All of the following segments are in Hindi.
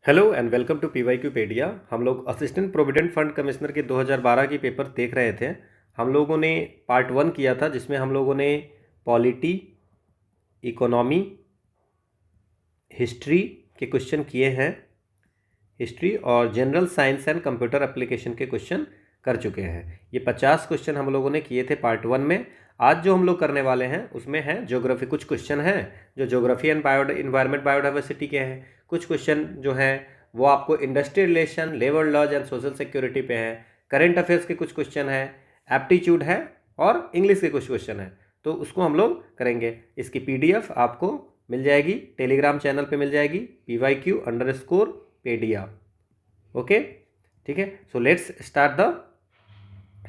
Hello and welcome to PYQpedia. हम लोग असिस्टेंट प्रोविडेंट फंड कमिश्नर के 2012 की पेपर देख रहे थे। हम लोगों ने पार्ट 1 किया था जिसमें हम लोगों ने पॉलिटी, इकोनॉमी, हिस्ट्री के क्वेश्चन किए हैं। हिस्ट्री और general science and computer application के क्वेश्चन कर चुके हैं। ये 50 क्वेश्चन हम लोगों ने किए थे पार्ट 1 में। आज जो हम लोग करने वाले हैं उसमें है ज्योग्राफी। कुछ क्वेश्चन हैं जो ज्योग्राफी एंड इन्वायरमेंट बायोडाइवर्सिटी के हैं। कुछ क्वेश्चन जो हैं वो आपको industrial relation, labour laws and social security पे हैं। करेंट अफेयर्स के कुछ क्वेश्चन हैं, एप्टीट्यूड है और इंग्लिश के कुछ क्वेश्चन हैं। तो उसको हम लोग करेंगे। इसकी PDF आपको मिल जाएगी, टेलीग्राम चैनल पे मिल जाएगी, PYQ_पेडिया। ओके, ठीक है। So let's start the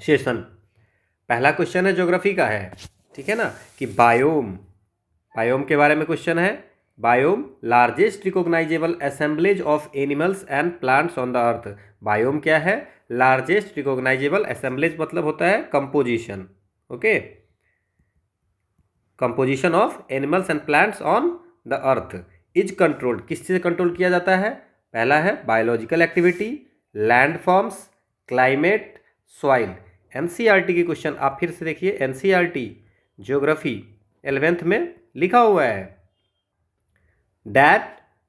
session. पहला क्वेश्चन है ज्योग्राफी का है, ठीक है ना, कि बायोम के बारे में क्वेश्चन है। Biome largest recognisable assemblage of animals and plants on the earth. Biome क्या है? लार्जेस्ट रिकॉग्नाइजेबल असेंबलेज मतलब होता है composition. Okay, composition of animals and plants on the earth is controlled. किससे कंट्रोल किया जाता है? पहला है biological activity, land forms, climate, soil. NCERT के क्वेश्चन आप फिर से देखिए। एनसीईआरटी ज्योग्राफी 11th में लिखा हुआ है that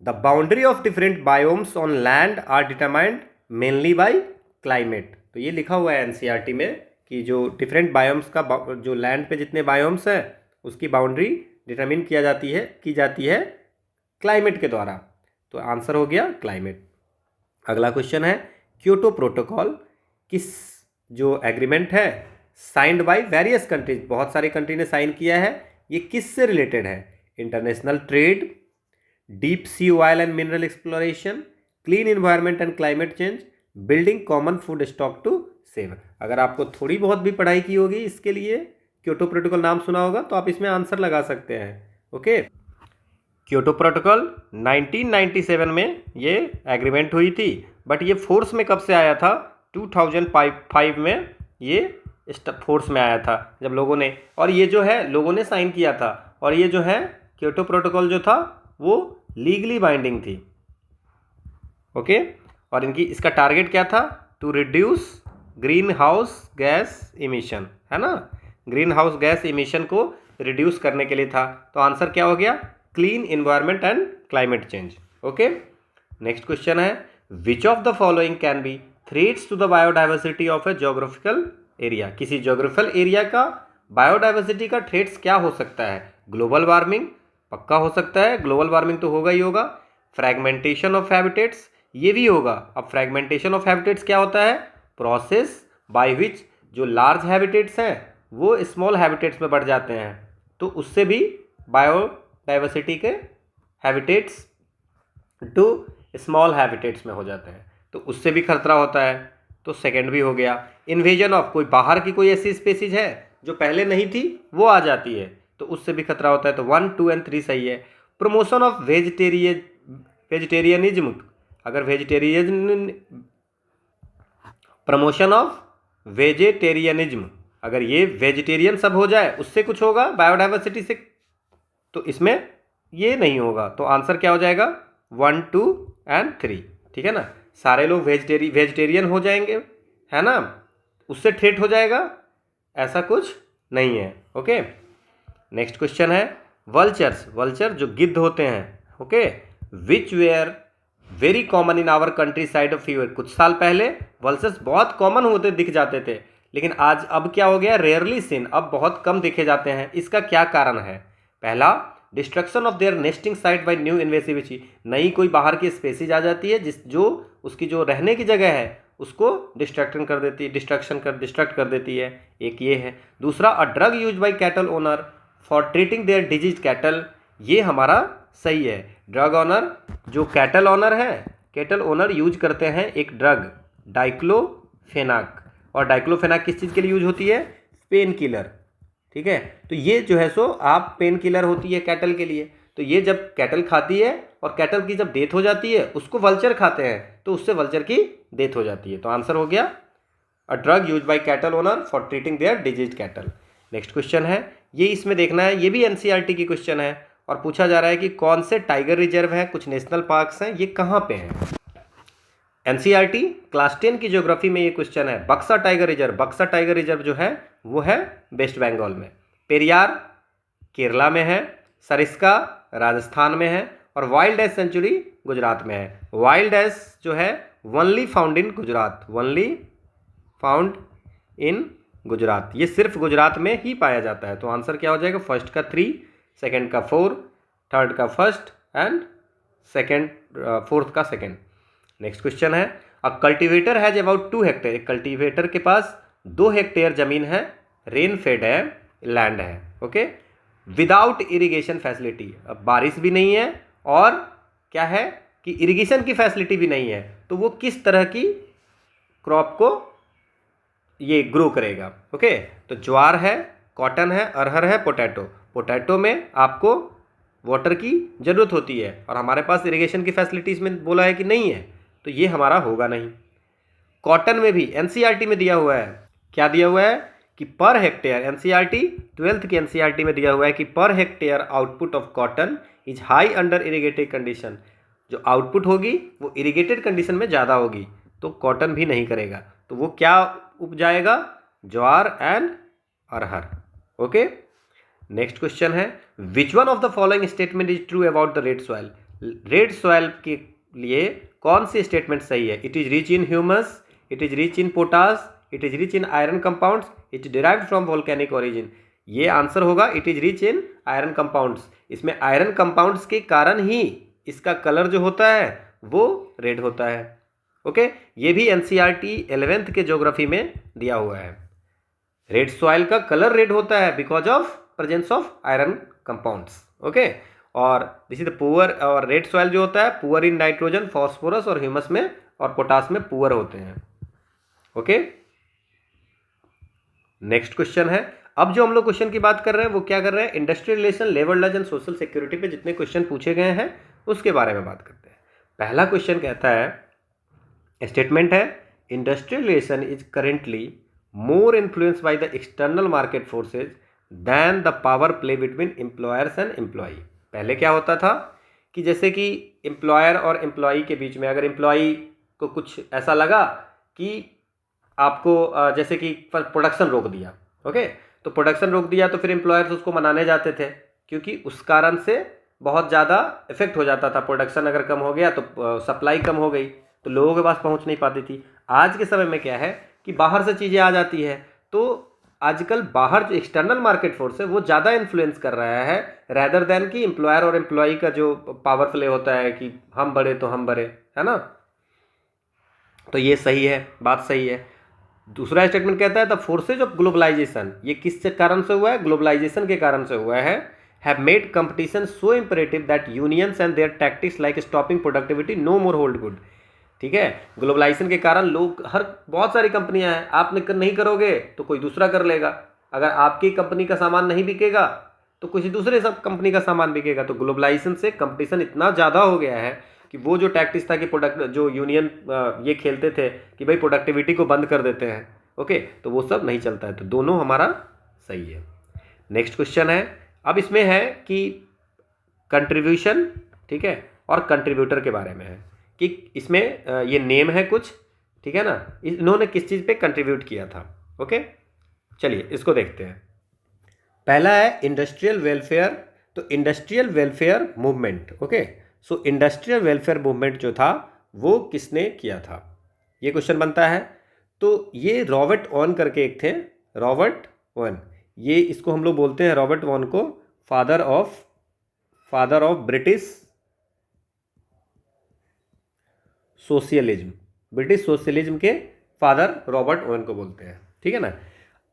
the boundary of different biomes on land are determined mainly by climate. तो ये लिखा हुआ है एनसीईआरटी में कि जो डिफरेंट बायोम्स का जो लैंड पे जितने बायोम्स हैं उसकी बाउंड्री डिटरमिन की जाती है क्लाइमेट के द्वारा। तो आंसर हो गया क्लाइमेट। अगला क्वेश्चन है क्योटो प्रोटोकॉल किस जो एग्रीमेंट है साइंड बाय वेरियस कंट्रीज, बहुत सारी कंट्री ने साइन किया है, ये किससे रिलेटेड है? International trade, deep sea oil and mineral exploration, clean environment and climate change, building common food stock to save. अगर आपको थोड़ी बहुत भी पढ़ाई की होगी इसके लिए, क्योटो प्रोटोकॉल नाम सुना होगा, तो आप इसमें आंसर लगा सकते हैं। ओके, क्योटो प्रोटोकॉल 1997 में ये एग्रीमेंट हुई थी, बट ये फोर्स में कब से आया था? 2005 में ये फोर्स में आया था जब लोगों ने, और ये जो है लोगों ने साइन किया था। और ये जो है क्योटो प्रोटोकॉल जो था वो लीगली बाइंडिंग थी। ओके, और इसका टारगेट क्या था? To reduce green house gas emission, है ना। ग्रीन हाउस गैस इमिशन को रिड्यूस करने के लिए था। तो आंसर क्या हो गया? Clean environment and climate change. Okay, next question है which of the following can be threats to the biodiversity of a geographical area. किसी ज्योग्राफिकल एरिया का बायोडाइवर्सिटी का थ्रेट्स क्या हो सकता है? ग्लोबल वार्मिंग पक्का हो सकता है, ग्लोबल वार्मिंग तो होगा ही होगा। फ्रैगमेंटेशन ऑफ हैबिटेट्स ये भी होगा। अब फ्रैगमेंटेशन ऑफ हैबिटेट्स क्या होता है? प्रोसेस बाय विच जो लार्ज हैबिटेट्स हैं वो स्मॉल हैबिटेट्स में बढ़ जाते हैं, तो उससे भी बायोडाइवर्सिटी के हैबिटेट्स टू स्मॉल हैबिटेट्स में हो जाते हैं, तो उससे भी खतरा होता है। तो सेकंड भी हो गया। इन्वेजन ऑफ कोई बाहर की कोई ऐसी स्पेसीज है जो पहले नहीं थी वो आ जाती है, तो उससे भी खतरा होता है। तो 1, 2 एंड 3 सही है। प्रमोशन ऑफ वेजिटेरियनिज्म, अगर प्रमोशन ऑफ वेजिटेरियनिज्म, अगर ये वेजिटेरियन सब हो जाए उससे कुछ होगा बायोडाइवर्सिटी से, तो इसमें ये नहीं होगा। तो आंसर क्या हो जाएगा? 1, 2 एंड 3, ठीक है ना। सारे लोग वेजिटेरियन हो जाएंगे, है ना, उससे थ्रेट हो जाएगा, ऐसा कुछ नहीं है। ओके, नेक्स्ट क्वेश्चन है वल्चर जो गिद्ध होते हैं, okay, which were very common in our countryside of fever. कुछ साल पहले वल्चर्स बहुत कॉमन होते दिख जाते थे, लेकिन आज अब क्या हो गया? रेयरली सीन, अब बहुत कम देखे जाते हैं। इसका क्या कारण है? पहला, destruction of their nesting site bye new invasive species, नई कोई बाहर की स्पेसीज आ जाती है जो उसकी जो रहने की जगह है उसको डिस्ट्रक्ट कर देती है, एक ये है। दूसरा, a drug use by cattle owner for treating their disease cattle, ये हमारा सही है। ड्रग ऑनर जो कैटल ओनर यूज करते हैं एक ड्रग डाइक्लोफेनाक, और डाइक्लोफेनाक किस चीज़ के लिए यूज होती है? पेन किलर, ठीक है। तो ये जो है सो आप पेन किलर होती है कैटल के लिए, तो ये जब कैटल खाती है और कैटल की जब डेथ हो जाती है उसको वल्चर खाते हैं, तो उससे वल्चर की डेथ हो जाती है। तो आंसर हो गया a drug use by cattle owner for treating their disease cattle. Next question है, ये इसमें देखना है, ये भी एनसीईआरटी की क्वेश्चन है। और पूछा जा रहा है कि कौन से टाइगर रिजर्व है, कुछ नेशनल पार्क्स हैं, ये कहाँ पे हैं। एनसीईआरटी क्लास 10 की ज्योग्राफी में ये क्वेश्चन है। बक्सा टाइगर रिजर्व जो है वो है वेस्ट बंगाल में। पेरियार केरला में है। सरिस्का राजस्थान में है। और वाइल्ड लाइफ सेंचुरी गुजरात में है। वाइल्ड लाइफ जो है only found in Gujarat, only found in Gujarat, ये सिर्फ गुजरात में ही पाया जाता है। तो आंसर क्या हो जाएगा, फर्स्ट का 3, सेकंड का 4, थर्ड का फर्स्ट एंड सेकंड, फोर्थ का सेकंड। नेक्स्ट क्वेश्चन है, अ कल्टीवेटर हैज अबाउट 2 हेक्टेयर, एक कल्टीवेटर के पास 2 हेक्टेयर जमीन है, रेन फेड है, लैंड है, ओके, विदाउट इरिगेशन फैसिलिटी, अब बारिश भी नहीं है और क्या है कि इरिगेशन की फैसिलिटी भी नहीं है, तो वो किस तरह की क्रॉप को ये ग्रो करेगा। ओके, तो ज्वार है, कॉटन है, अरहर है, पोटैटो में आपको वाटर की ज़रूरत होती है और हमारे पास इरिगेशन की फैसिलिटीज़ में बोला है कि नहीं है, तो ये हमारा होगा नहीं। कॉटन में भी एनसीईआरटी में दिया हुआ है, क्या दिया हुआ है कि पर हेक्टेयर, एनसीईआरटी 12th की एनसीईआरटी में दिया हुआ है कि per hectare output of cotton is high under irrigated condition, जो आउटपुट होगी वो इरिगेटेड कंडीशन में ज़्यादा होगी, तो कॉटन भी नहीं करेगा, तो वो क्या उपजाएगा, jowar and arhar. Okay, next question है, which one of the following statement is true about the red soil, red soil के लिए कौन सी स्टेटमेंट सही है। It is rich in humus, it is rich in potash, it is rich in iron compounds, it derived from volcanic origin. ये आंसर होगा it is rich in iron compounds. इसमें आयरन कंपाउंड्स के कारण ही इसका कलर जो होता है वो रेड होता है। ओके, ये भी एनसीईआरटी 11th के ज्योग्राफी में दिया हुआ है। रेड सॉइल का कलर रेड होता है because of presence of iron compounds. Okay, और दिस इज द पुअर, और रेड सॉइल जो होता है पुअर इन नाइट्रोजन, फॉस्फोरस और ह्यूमस में और पोटास में पुअर होते हैं। ओके, नेक्स्ट क्वेश्चन है, अब जो हम लोग क्वेश्चन की बात कर रहे हैं वो क्या कर रहे हैं, industrial relation, labour laws and social security पे जितने क्वेश्चन पूछे गए हैं उसके बारे में बात करते हैं। पहला क्वेश्चन कहता है, स्टेटमेंट है, industrial relation is currently more influence by the external market forces than the power play between employers and employee. पहले क्या होता था कि जैसे कि एम्प्लॉयर और एम्प्लॉई के बीच में, अगर एम्प्लॉई को कुछ ऐसा लगा कि आपको जैसे कि प्रोडक्शन रोक दिया, ओके, तो प्रोडक्शन रोक दिया तो फिर एम्प्लॉयर्स उसको मनाने जाते थे, क्योंकि उस कारण से बहुत ज़्यादा इफेक्ट हो जाता था। प्रोडक्शन अगर कम हो गया तो सप्लाई कम हो गई, तो लोगों के पास पहुंच नहीं पाती थी। आज के समय में क्या है कि बाहर से चीज़ें आ जाती है, तो आजकल बाहर जो एक्सटर्नल मार्केट फोर्स है वो ज़्यादा इन्फ्लुएंस कर रहा है रैदर देन कि एम्प्लॉयर और एम्प्लॉई का जो पावर प्ले होता है कि हम बड़े तो हम बड़े, है ना। तो ये सही है, बात सही है। दूसरा स्टेटमेंट कहता है द फोर्सेज ऑफ ग्लोबलाइजेशन, ये किस कारण से हुआ है, ग्लोबलाइजेशन के कारण से हुआ है, have made competition so imperative that unions and their tactics like stopping productivity no more hold good. ठीक है, ग्लोबलाइजेशन के कारण लोग, बहुत सारी कंपनियां हैं, आप नहीं करोगे तो कोई दूसरा कर लेगा, अगर आपकी कंपनी का सामान नहीं बिकेगा तो किसी दूसरे सब कंपनी का सामान बिकेगा। तो ग्लोबलाइजेशन से कंपटीशन इतना ज़्यादा हो गया है कि वो जो टैक्टिक्स था कि प्रोडक्ट, जो यूनियन ये खेलते थे कि भाई प्रोडक्टिविटी को बंद कर देते हैं, ओके, तो वो सब नहीं चलता है, तो दोनों हमारा सही है। नेक्स्ट क्वेश्चन है, अब इसमें है कि कंट्रीब्यूशन, ठीक है, और कंट्रीब्यूटर के बारे में है कि इसमें ये नेम है कुछ, ठीक है ना, इन्होंने किस चीज़ पे कंट्रीब्यूट किया था। ओके, चलिए इसको देखते हैं। पहला है इंडस्ट्रियल वेलफेयर, तो इंडस्ट्रियल वेलफेयर मूवमेंट, ओके, सो इंडस्ट्रियल वेलफेयर मूवमेंट जो था वो किसने किया था, ये क्वेश्चन बनता है। तो ये रॉबर्ट वॉन करके एक थे, रॉबर्ट वॉन, ये इसको हम लोग बोलते हैं, रॉबर्ट वॉन को father of British socialism, British socialism के फादर रॉबर्ट वॉन को बोलते हैं, ठीक है ना।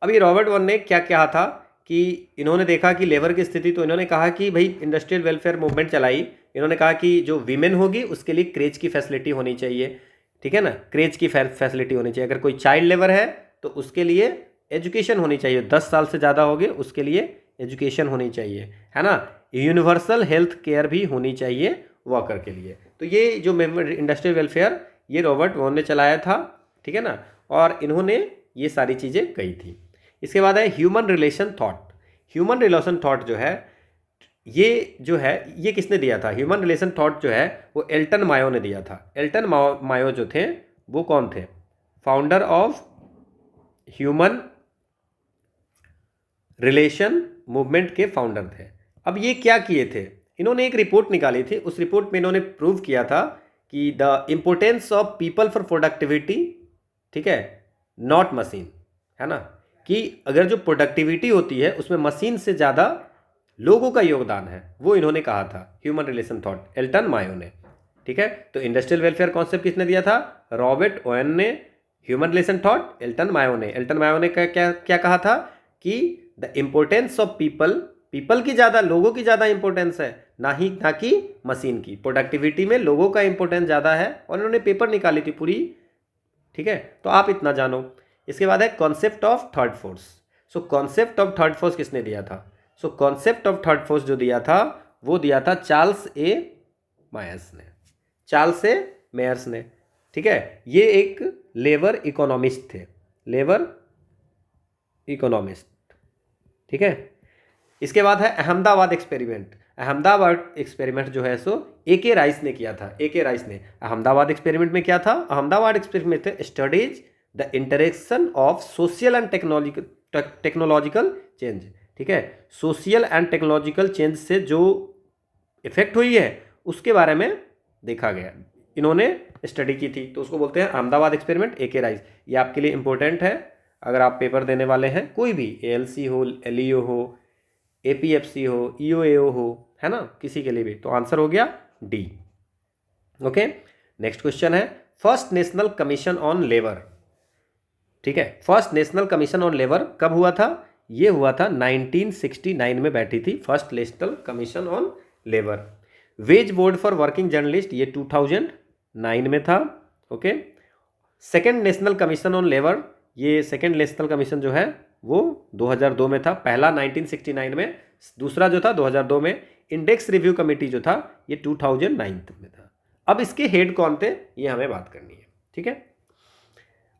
अब ये रॉबर्ट वॉन ने क्या कहा था कि इन्होंने देखा कि लेबर की स्थिति, तो इन्होंने कहा कि भाई इंडस्ट्रियल वेलफेयर मूवमेंट चलाई। इन्होंने कहा कि जो वीमेन होगी उसके लिए क्रेज की फैसिलिटी होनी चाहिए, ठीक है ना, क्रेज की फैसिलिटी होनी चाहिए। अगर कोई चाइल्ड लेबर है तो उसके लिए एजुकेशन होनी चाहिए, 10 साल से ज़्यादा हो गए उसके लिए एजुकेशन होनी चाहिए, है ना। यूनिवर्सल हेल्थ केयर भी होनी चाहिए वर्कर के लिए। तो ये जो इंडस्ट्रियल वेलफेयर ये रॉबर्ट वॉन ने चलाया था, ठीक है ना, और इन्होंने ये सारी चीज़ें कही थी। इसके बाद है human relation thought. Human relation thought जो है ये जो है ये किसने दिया था? ह्यूमन रिलेशन थॉट जो है वो एल्टन मायो ने दिया था। एल्टन मायो जो थे वो कौन थे? Founder of human relation movement के फाउंडर थे। अब ये क्या किए थे? इन्होंने एक रिपोर्ट निकाली थी। उस रिपोर्ट में इन्होंने प्रूव किया था कि the importance of people for productivity, ठीक है, नॉट मशीन, है ना, कि अगर जो प्रोडक्टिविटी होती है उसमें मशीन से ज़्यादा लोगों का योगदान है, वो इन्होंने कहा था human relation thought, Elton Mayo ने। ठीक है, तो इंडस्ट्रियल वेलफेयर कॉन्सेप्ट किसने दिया था? रॉबर्ट ओवेन ने। Human relation thought Elton Mayo ने। एल्टन मायो ने क्या क्या क्या कहा था कि the importance of people, people की ज़्यादा, लोगों की ज़्यादा इंपॉर्टेंस है, ना कि मशीन की। प्रोडक्टिविटी में लोगों का इंपॉर्टेंस ज़्यादा है, और इन्होंने पेपर निकाली थी पूरी। ठीक है, तो आप इतना जानो। इसके बाद है concept of third force. So concept of third force किसने दिया था? So concept of third force जो दिया था वो दिया था चार्ल्स ए मायर्स ने। चार्ल्स ए मेयर्स ने। ठीक है, ये एक लेबर इकोनॉमिस्ट थे, लेबर इकोनॉमिस्ट। ठीक है, इसके बाद है अहमदाबाद एक्सपेरिमेंट। अहमदाबाद एक्सपेरिमेंट जो है सो ए.के. राइस ने किया था। ए.के. राइस ने अहमदाबाद एक्सपेरिमेंट में क्या था? अहमदाबाद एक्सपेरिमेंट थे studies the interaction of social and technological change. ठीक है, सोशल एंड टेक्नोलॉजिकल चेंज से जो इफेक्ट हुई है उसके बारे में देखा गया, इन्होंने स्टडी की थी, तो उसको बोलते हैं अहमदाबाद एक्सपेरिमेंट, ए.के. राइस। ये आपके लिए इंपॉर्टेंट है अगर आप पेपर देने वाले हैं, कोई भी ALC हो, LEO हो, APFC हो, EOAO हो, है ना, किसी के लिए भी। तो आंसर हो गया डी। ओके, नेक्स्ट क्वेश्चन है first national commission on labour. ठीक है, first national commission on labour कब हुआ था? ये हुआ था 1969 में बैठी थी first national commission on labour. Wage board for working journalist ये 2009 में था। Okay, second national commission on labour, ये सेकेंड नेशनल कमीशन जो है वो 2002 में था। पहला 1969 में, दूसरा जो था 2002 में। इंडेक्स रिव्यू कमेटी जो था ये 2009 में था। अब इसके हेड कौन थे ये हमें बात करनी है। ठीक है,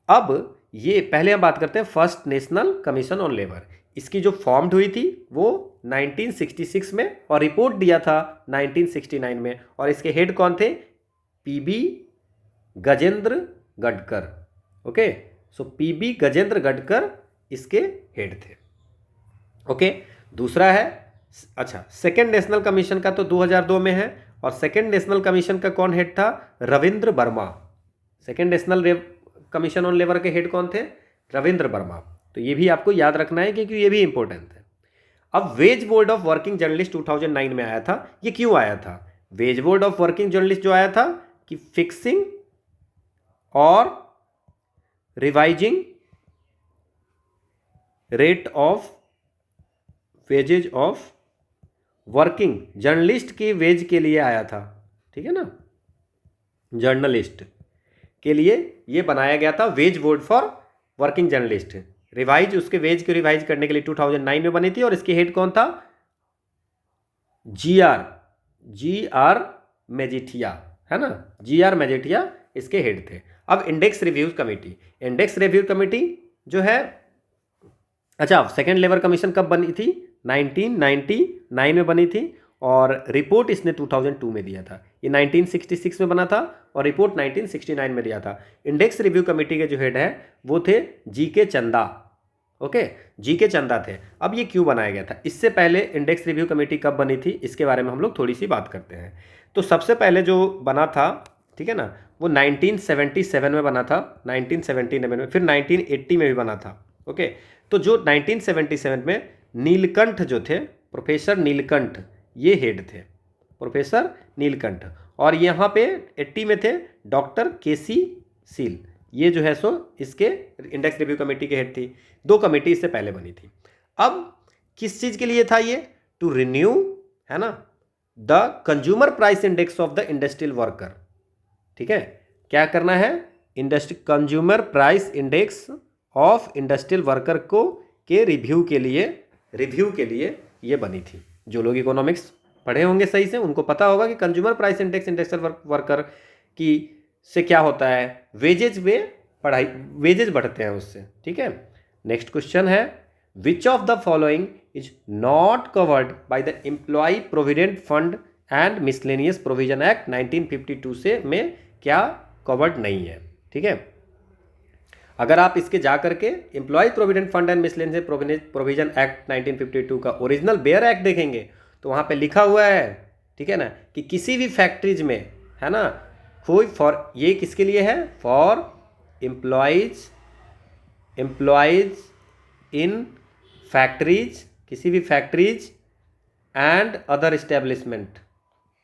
अब ये पहले हम बात करते हैं first national commission on labour. इसकी जो फॉर्म्ड हुई थी वो 1966 में, और रिपोर्ट दिया था 1969 में। और इसके हेड कौन थे? PB गजेंद्र गडकर। ओके, सो PB गजेंद्र गडकर इसके हेड थे। ओके, दूसरा है, अच्छा, सेकेंड नेशनल कमीशन का तो 2002 में है, और सेकेंड नेशनल कमीशन का कौन हेड था? Ravindra Verma. Second national commission on labour के हेड कौन थे? रविंद्र वर्मा। तो ये भी आपको याद रखना है क्योंकि ये भी इंपॉर्टेंट है। अब wage board of working journalist 2009 में आया था। ये क्यों आया था? Wage board of working journalist जो आया था कि फिक्सिंग और revising rate of wages of working journalist के वेज के लिए आया था। ठीक है ना, जर्नलिस्ट के लिए ये बनाया गया था wage board for working journalist. Revise, उसके वेज को रिवाइज करने के लिए 2009 में बनी थी, और इसके हेड कौन था? जी आर मेजिठिया, है ना, GR मेजिठिया इसके हेड थे। अब index review committee, index review committee जो है, अच्छा, सेकेंड लेबर कमीशन कब बनी थी? 1999 में बनी थी, और रिपोर्ट इसने 2002 में दिया था। ये 1966 में बना था और रिपोर्ट 1969 में दिया था। इंडेक्स रिव्यू कमेटी के जो हेड है वो थे GK चंदा। ओके, GK चंदा थे। अब ये क्यों बनाया गया था? इससे पहले इंडेक्स रिव्यू कमेटी कब बनी थी इसके बारे में हम लोग थोड़ी सी बात करते हैं। तो सबसे पहले जो बना था, ठीक है ना, वो 1977 में बना था, 1979 में, फिर 1980 में भी बना था। ओके, तो जो 1977 में नीलकंठ जो थे, प्रोफेसर नीलकंठ, ये हेड थे, प्रोफेसर नीलकंठ। और यहाँ पे 80 में थे डॉक्टर KC सील, ये जो है सो इसके इंडेक्स रिव्यू कमेटी के हेड थी। 2 कमेटी इससे पहले बनी थी। अब किस चीज़ के लिए था ये? टू रिन्यू, है ना, the consumer price index of the industrial worker. ठीक है, क्या करना है? Consumer price index of industrial worker को के रिव्यू के लिए ये बनी थी। जो लोग इकोनॉमिक्स पढ़े होंगे सही से उनको पता होगा कि consumer price index industrial worker की से क्या होता है, वेजेज में वेजेज बढ़ते हैं उससे। ठीक है, नेक्स्ट क्वेश्चन है which of the following is not covered by the employ provident fund and miscellaneous provision act 1952 से में क्या कवर्ड नहीं है। ठीक है, अगर आप इसके जा करके employ provident fund and miscellaneous provision act 1952 का ओरिजिनल बेयर एक्ट देखेंगे तो वहाँ पे लिखा हुआ है, ठीक है ना, कि किसी भी फैक्ट्रीज में, है ना, कोई फॉर, ये किसके लिए है, फॉर एम्प्लॉयज इन फैक्ट्रीज, किसी भी फैक्ट्रीज एंड अदर इस्टेब्लिशमेंट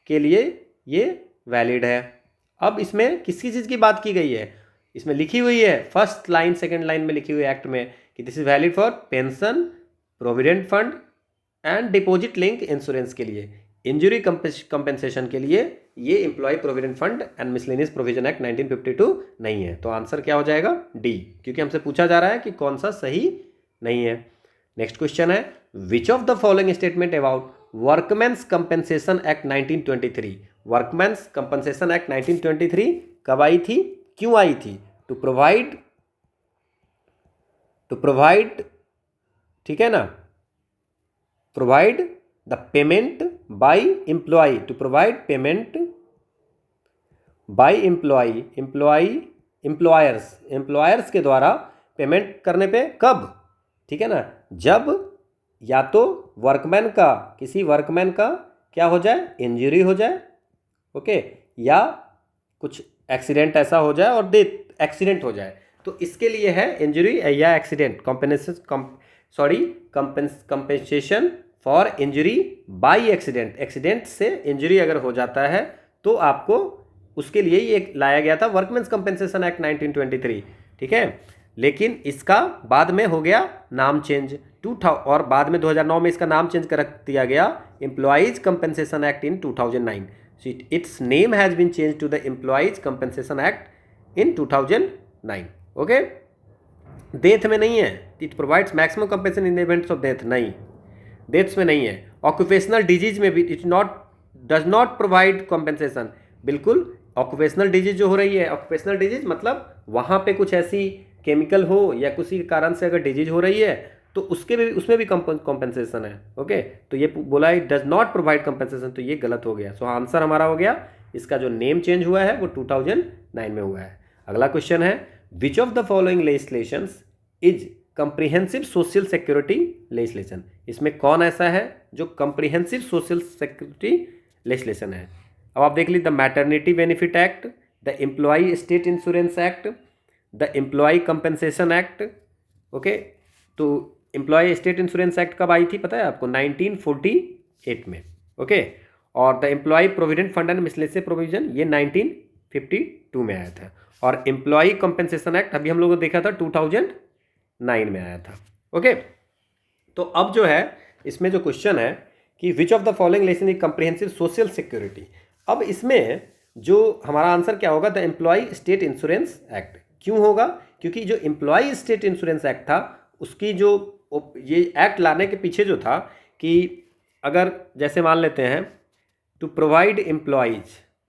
के लिए ये वैलिड है। अब इसमें किसी चीज़ की बात की गई है, इसमें लिखी हुई है फर्स्ट लाइन सेकंड लाइन में लिखी हुई है एक्ट में कि this is valid for pension, provident fund and deposit link insurance के लिए, इंजरी कंपेंसेशन के लिए ये employ provident fund and miscellaneous provision act 1952 नहीं है। तो आंसर क्या हो जाएगा, डी, क्योंकि हमसे पूछा जा रहा है कि कौन सा सही नहीं है। नेक्स्ट क्वेश्चन है, which of the following statement about workmen's compensation act 1923, workmen's compensation act 1923 कब आई थी, क्यों आई थी, टू प्रोवाइड, ठीक है ना, provide the payment by employ, to provide payment by employers के द्वारा पेमेंट करने पे कब, ठीक है ना, जब या तो वर्कमैन का, किसी वर्कमैन का क्या हो जाए, इंजरी हो जाए, ओके, या कुछ एक्सीडेंट ऐसा हो जाए और डेथ, एक्सीडेंट हो जाए, तो इसके लिए है इंजरी या accident compensation for injury by accident, accident से इंजरी अगर हो जाता है तो आपको उसके लिए ये लाया गया था वर्कमेंस कंपेंसेशन एक्ट 1923, ठीक है। लेकिन इसका बाद में हो गया नाम चेंज और बाद में 2009 में इसका नाम चेंज कर दिया गया employees compensation act in 2009, it's name has been change to the employees compensation act in 2009, okay. Death में नहीं है, it provides maximum compensation in events of death, नहीं, डेथ्स में नहीं है। ऑक्यूपेशनल डिजीज में भी it does not provide compensation, बिल्कुल। ऑक्यूपेशनल डिजीज जो हो रही है, ऑक्यूपेशनल डिजीज मतलब वहाँ पे कुछ ऐसी केमिकल हो या किसी कारण से अगर डिजीज हो रही है तो उसमें भी कंपेंसेशन है, ओके। तो ये बोला it does not provide compensation, तो ये गलत हो गया। सो आंसर हमारा हो गया, इसका जो नेम चेंज हुआ है वो 2009 में हुआ है। अगला क्वेश्चन है, which of the following legislations is comprehensive social security legislation, इसमें कौन ऐसा है जो कंप्रिहेंसिव सोशल सिक्योरिटी लेजिस्लेशन है। अब आप देख लीजिए, the maternity benefit act, the employ state insurance act, the employ compensation act, okay. तो एम्प्लॉय स्टेट इंश्योरेंस एक्ट कब आई थी पता है आपको, 1948 में, ओके। और the employ provident fund and miscellaneous provision ये 1952 में आया था। और एम्प्लॉय कंपेंसेशन एक्ट अभी हम लोगों ने देखा था 2009 में आया था, ओके। तो अब जो है इसमें जो क्वेश्चन है कि which of the following legislation is comprehensive social security, अब इसमें जो हमारा आंसर क्या होगा, the employ state insurance act. क्यों होगा, क्योंकि जो एम्प्लॉय स्टेट इंश्योरेंस एक्ट था उसकी जो ये एक्ट लाने के पीछे जो था कि अगर जैसे मान लेते हैं टू प्रोवाइड एम्प्लॉयज,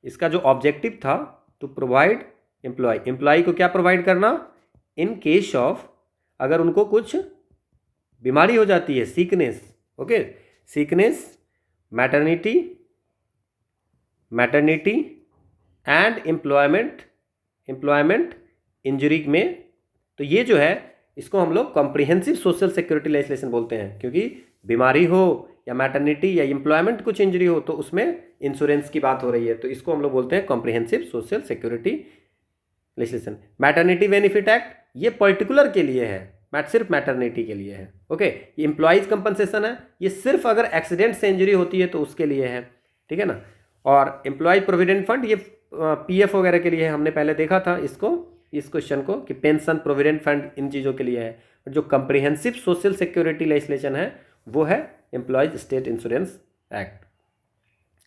इसका जो ऑब्जेक्टिव था टू प्रोवाइड एम्प्लॉय को क्या प्रोवाइड करना, इन केस ऑफ अगर उनको कुछ बीमारी हो जाती है, sickness, okay, sickness, maternity and employment injury में, तो ये जो है इसको हम लोग कॉम्प्रिहेंसिव सोशल सिक्योरिटी लेजिस्लेशन बोलते हैं, क्योंकि बीमारी हो या मैटरनिटी या एम्प्लॉयमेंट कुछ इंजरी हो तो उसमें इंश्योरेंस की बात हो रही है, तो इसको हम लोग बोलते हैं comprehensive social security legislation. Maternity benefit act ये पर्टिकुलर के लिए है, सिर्फ मैटरनिटी के लिए है, ओके। ये एम्प्लॉयज कंपनसेशन है, ये सिर्फ अगर एक्सीडेंट से इंजरी होती है तो उसके लिए है, ठीक है ना। और एम्प्लॉय प्रोविडेंट फंड ये पीएफ वगैरह के लिए है, हमने पहले देखा था इसको, इस क्वेश्चन को, कि पेंशन प्रोविडेंट फंड इन चीज़ों के लिए है। जो कंप्रिहेंसिव सोशल सिक्योरिटी लेजिस्लेशन है वो है employees state insurance act.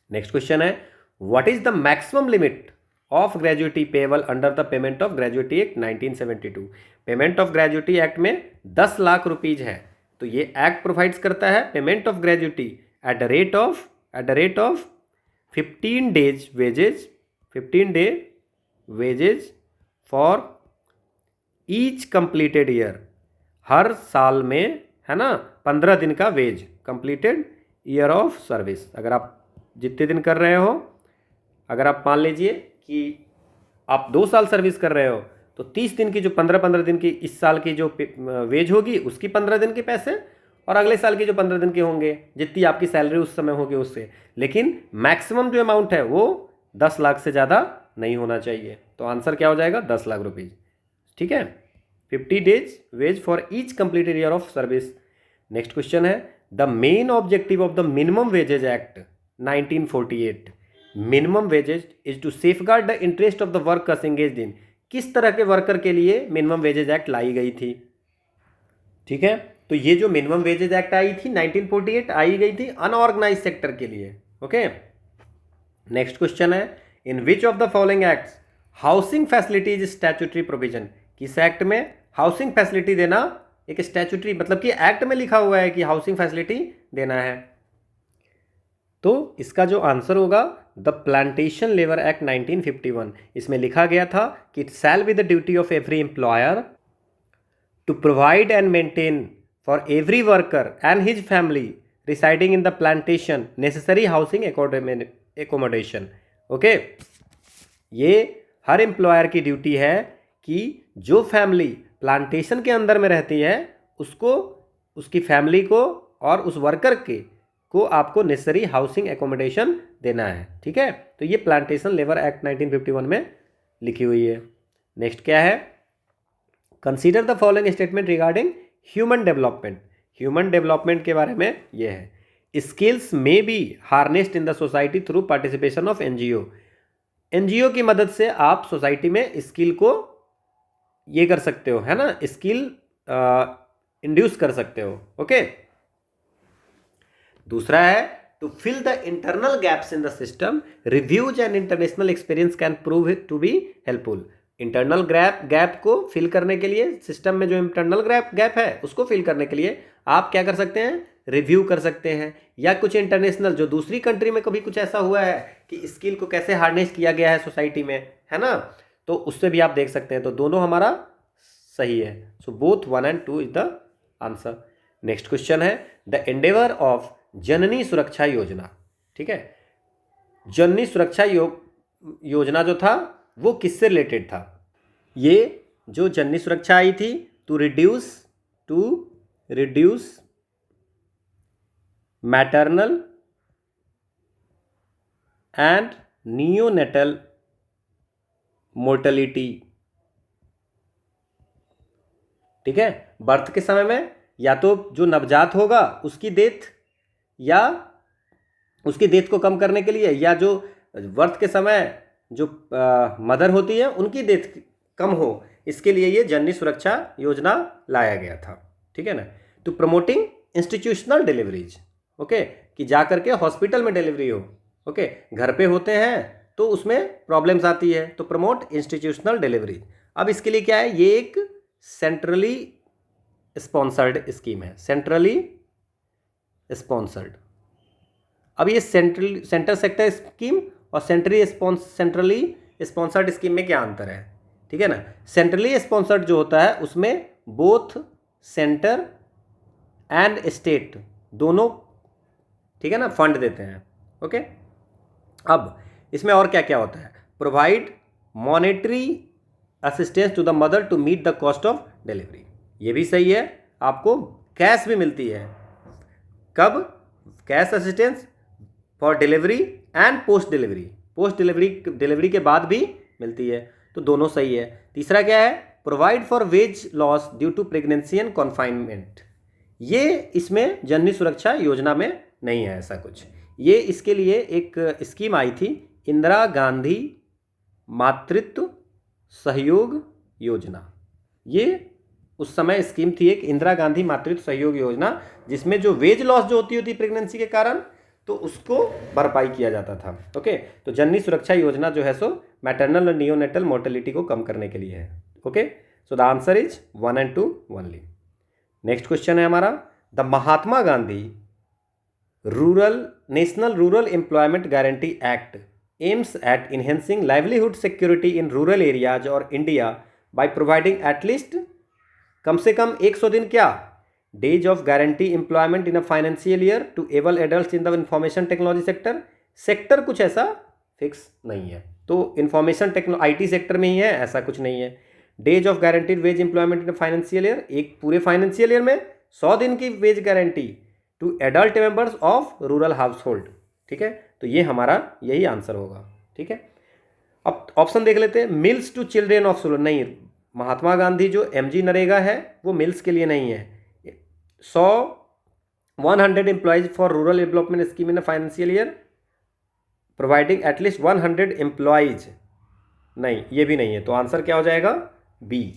Next question है, what is the maximum limit of gratuity payable under the payment of gratuity act 1972। Payment of gratuity act में 10 लाख रुपीज है, तो ये एक्ट प्रोवाइड्स करता है payment of gratuity at the rate of 15 day wages for each completed year, हर साल में है ना, 15 दिन का wage, completed year of service. अगर आप जितने दिन कर रहे हो, अगर आप मान लीजिए कि आप 2 साल सर्विस कर रहे हो तो 30 दिन की जो 15-15 दिन की इस साल की जो वेज होगी उसकी 15 दिन के पैसे, और अगले साल के जो 15 दिन के होंगे जितनी आपकी सैलरी उस समय होगी उससे। लेकिन मैक्सिमम जो अमाउंट है वो 10 लाख से ज़्यादा नहीं होना चाहिए। तो आंसर क्या हो जाएगा, 10 लाख रुपीज़। ठीक है, 50 days wage for each completed year of service. Next question है, the main objective of the minimum wages act 1948, minimum wages is to safeguard the interest of the workers engaged in. किस तरह के वर्कर के लिए मिनिमम वेजेज एक्ट लाई गई थी? ठीक है, तो ये जो मिनिमम वेजेज एक्ट आई थी 1948 आई गई थी अनऑर्गेनाइज सेक्टर के लिए। ओके, नेक्स्ट क्वेश्चन है, in which of the following acts housing facility is statutory provision. किस एक्ट में हाउसिंग फैसिलिटी देना एक स्टैट्यूटरी, मतलब कि एक्ट में लिखा हुआ है कि हाउसिंग फैसिलिटी देना है? तो इसका जो आंसर होगा द प्लांटेशन लेबर एक्ट 1951। इसमें लिखा गया था कि it shall be the duty of every employer to provide and maintain for every worker and his family residing in the plantation necessary housing accommodation। Okay, ये हर एम्प्लॉयर की ड्यूटी है कि जो फैमिली प्लांटेशन के अंदर में रहती है उसको, उसकी फैमिली को और उस वर्कर के को आपको नेसेसरी हाउसिंग एकोमोडेशन देना है। ठीक है, तो ये प्लांटेशन लेबर एक्ट 1951 में लिखी हुई है। नेक्स्ट क्या है, consider the following statement regarding human development. Human development के बारे में ये है, skills may be harnessed in the society through participation of NGO. NGO की मदद से आप सोसाइटी में स्किल को ये कर सकते हो, है ना, स्किल इंड्यूस कर सकते हो। ओके, दूसरा है to fill the internal gaps in the system, reviews and international experience can prove it to be helpful. Internal gap को फिल करने के लिए, सिस्टम में जो इंटरनल गैप है उसको फिल करने के लिए आप क्या कर सकते हैं, रिव्यू कर सकते हैं, या कुछ इंटरनेशनल जो दूसरी कंट्री में कभी कुछ ऐसा हुआ है कि स्किल को कैसे हार्नेस किया गया है सोसाइटी में, है ना, तो उससे भी आप देख सकते हैं। तो दोनों हमारा सही है। So both 1 and 2 is the answer. Next question है, द एंडेवर ऑफ जननी सुरक्षा योजना। ठीक है, जननी सुरक्षा योजना जो था वो किससे रिलेटेड था? ये जो जननी सुरक्षा आई थी to reduce maternal and neonatal mortality. ठीक है, बर्थ के समय में या तो जो नवजात होगा उसकी डेथ, या उसकी डेथ को कम करने के लिए, या जो बर्थ के समय जो मदर होती है उनकी डेथ कम हो, इसके लिए ये जननी सुरक्षा योजना लाया गया था। ठीक है ना, to promoting institutional deliveries. Okay, कि जा करके हॉस्पिटल में डिलीवरी हो। ओके, घर पे होते हैं तो उसमें प्रॉब्लम्स आती है, तो प्रमोट इंस्टीट्यूशनल डिलीवरी। अब इसके लिए क्या है, ये एक सेंट्रली स्पॉन्सर्ड स्कीम है, सेंट्रली स्पॉन्सर्ड। अब ये सेंटर सेक्टर स्कीम और सेंट्रली स्पॉन्सर्ड स्कीम में क्या अंतर है? ठीक है ना, सेंट्रली स्पॉन्सर्ड जो होता है उसमें बोथ सेंटर एंड स्टेट दोनों, ठीक है ना, फंड देते हैं। ओके, अब इसमें और क्या क्या होता है, provide monetary assistance to the mother to meet the cost of delivery. ये भी सही है, आपको कैश भी मिलती है। कब? Cash assistance for delivery and post delivery के बाद भी मिलती है, तो दोनों सही है। तीसरा क्या है, provide for wage loss due to pregnancy and confinement. ये इसमें जननी सुरक्षा योजना में नहीं है ऐसा कुछ। ये इसके लिए एक स्कीम आई थी, इंदिरा गांधी मातृत्व सहयोग योजना। ये उस समय स्कीम थी एक, इंदिरा गांधी मातृत्व सहयोग योजना, जिसमें जो वेज लॉस जो होती थी प्रेगनेंसी के कारण, तो उसको भरपाई किया जाता था। ओके, तो जननी सुरक्षा योजना जो है सो मैटरनल और नियोनेटल मोर्टेलिटी को कम करने के लिए है। Okay, so the answer is 1 and 2 only. Next question है हमारा, the Mahatma Gandhi national rural employment guarantee act aims at enhancing livelihood security in rural areas और इंडिया बाय प्रोवाइडिंग एटलीस्ट, कम से कम 100 दिन क्या, days of guarantee employment in a financial year to able adult in the information technology sector. Sector कुछ ऐसा फिक्स नहीं है, तो इंफॉर्मेशन IT सेक्टर में ही है, ऐसा कुछ नहीं है। Days of guaranteed wage employment in financial year, एक पूरे फाइनेंशियल ईयर में 100 दिन की wage guarantee to adult members of rural household. ठीक है, तो ये हमारा यही आंसर होगा। ठीक है, अब ऑप्शन देख लेते हैं। Meals to children of rural, नहीं, महात्मा गांधी जो MG नरेगा है वो मिल्स के लिए नहीं है। 100 employees for rural development scheme in financial year providing at least 100 employees, नहीं, ये भी नहीं है, तो आंसर क्या हो जाएगा? बी।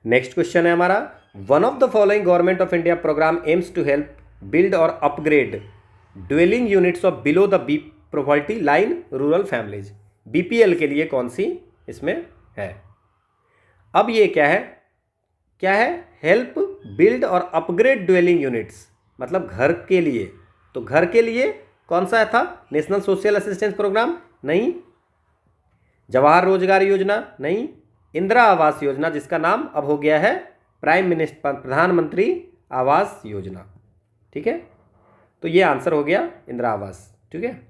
नेक्स्ट क्वेश्चन है हमारा, one of the following government of India programme aims to help build और upgrade dwelling units of below the B poverty line rural families. BPL के लिए कौन सी इसमें है? अब ये क्या है? हेल्प बिल्ड और अपग्रेड ड्वेलिंग यूनिट्स, मतलब घर के लिए। तो घर के लिए कौन सा था? नेशनल सोशल असिस्टेंस प्रोग्राम नहीं, जवाहर रोजगार योजना नहीं, इंदिरा आवास योजना जिसका नाम अब हो गया है प्रधानमंत्री आवास योजना। ठीक है, तो ये आंसर हो गया इंदिरा आवास। ठीक है,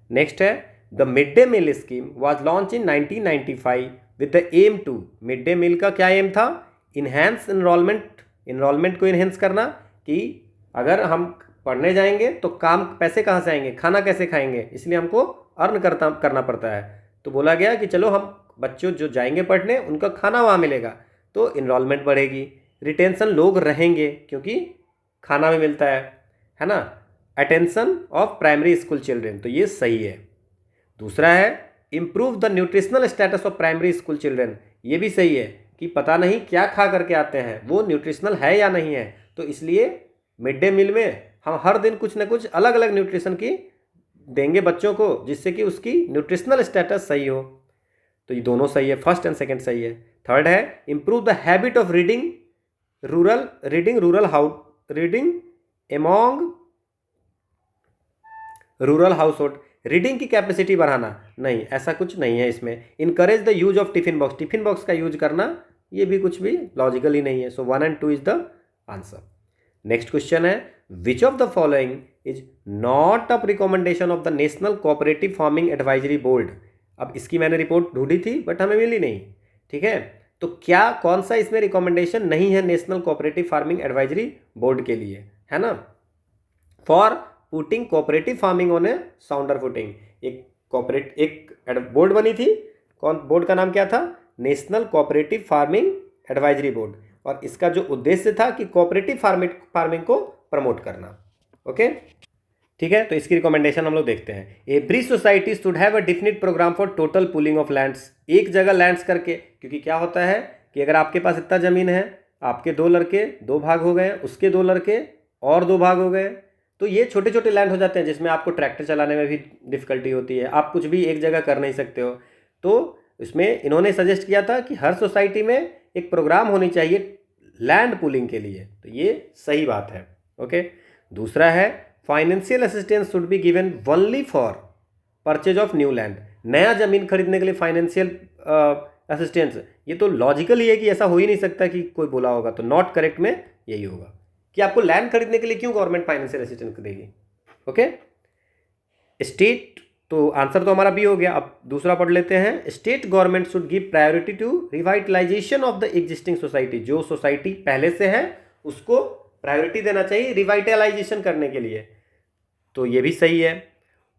नेक्स्ट है, the mid day meal scheme was launch in 1995 with the aim to, mid day meal का क्या एम था? इन्हेंस इनरोलमेंट को इन्हेंस करना, कि अगर हम पढ़ने जाएंगे तो पैसे कहाँ से आएंगे, खाना कैसे खाएंगे, इसलिए हमको अर्न करना पड़ता है। तो बोला गया कि चलो हम बच्चों जो जाएंगे पढ़ने उनका खाना वहाँ मिलेगा, तो इनरोलमेंट बढ़ेगी, रिटेंशन लोग रहेंगे क्योंकि खाना भी मिलता है ना। Attention of primary school children, तो ये सही है। दूसरा है, improve the nutritional status of primary school children, ये भी सही है कि पता नहीं क्या खा करके आते हैं, वो न्यूट्रिशनल है या नहीं है, तो इसलिए मिड डे मील में हम हर दिन कुछ ना कुछ अलग अलग न्यूट्रिशन की देंगे बच्चों को, जिससे कि उसकी न्यूट्रिशनल स्टेटस सही हो। तो ये दोनों सही है, फर्स्ट एंड सेकंड सही है। थर्ड है, improve the habit of reading among rural household, reading की कैपेसिटी बढ़ाना, नहीं, ऐसा कुछ नहीं है इसमें। Encourage the use of tiffin box का यूज करना, ये भी कुछ भी लॉजिकल ही नहीं है। So 1 and 2 is the answer. Next question है, which of the following is not up recommendation of the national cooperative farming advisory board. अब इसकी मैंने रिपोर्ट ढूंढी थी बट हमें मिली नहीं। ठीक है, तो क्या कौन सा इसमें रिकमेंडेशन नहीं है national cooperative farming advisory board के लिए, है ना? For putting cooperative farming on a sounder footing, एक बोर्ड बनी थी, कौन बोर्ड का नाम क्या था? National cooperative farming advisory board, और इसका जो उद्देश्य था कि कोऑपरेटिव फार्मिंग को प्रमोट करना। ओके, ठीक है, तो इसकी रिकमेंडेशन हम लोग देखते हैं। Every society should have a definite programme for total pooling of lands, एक जगह लैंड्स करके, क्योंकि क्या होता है कि अगर आपके पास इतना ज़मीन है, आपके 2 लड़के 2 भाग हो गए, उसके 2 लड़के और 2 भाग हो गए, तो ये छोटे छोटे लैंड हो जाते हैं जिसमें आपको ट्रैक्टर चलाने में भी डिफ़िकल्टी होती है, आप कुछ भी एक जगह कर नहीं सकते हो। तो इसमें इन्होंने सजेस्ट किया था कि हर सोसाइटी में एक प्रोग्राम होनी चाहिए लैंड पूलिंग के लिए, तो ये सही बात है। ओके, दूसरा है, financial assistance should be given only for purchase of new land, नया ज़मीन खरीदने के लिए फाइनेंशियल असिस्टेंस, ये तो लॉजिकल ही है कि ऐसा हो ही नहीं सकता कि कोई बोला होगा, तो नॉट करेक्ट में यही होगा कि आपको लैंड खरीदने के लिए क्यों गवर्नमेंट फाइनेंशियल असिस्टेंस देगी। ओके, स्टेट, तो आंसर तो हमारा बी हो गया। अब दूसरा पढ़ लेते हैं, state government should give priority to revitalisation of the existing society, जो सोसाइटी पहले से है उसको प्रायोरिटी देना चाहिए रिवाइटलाइजेशन करने के लिए, तो ये भी सही है।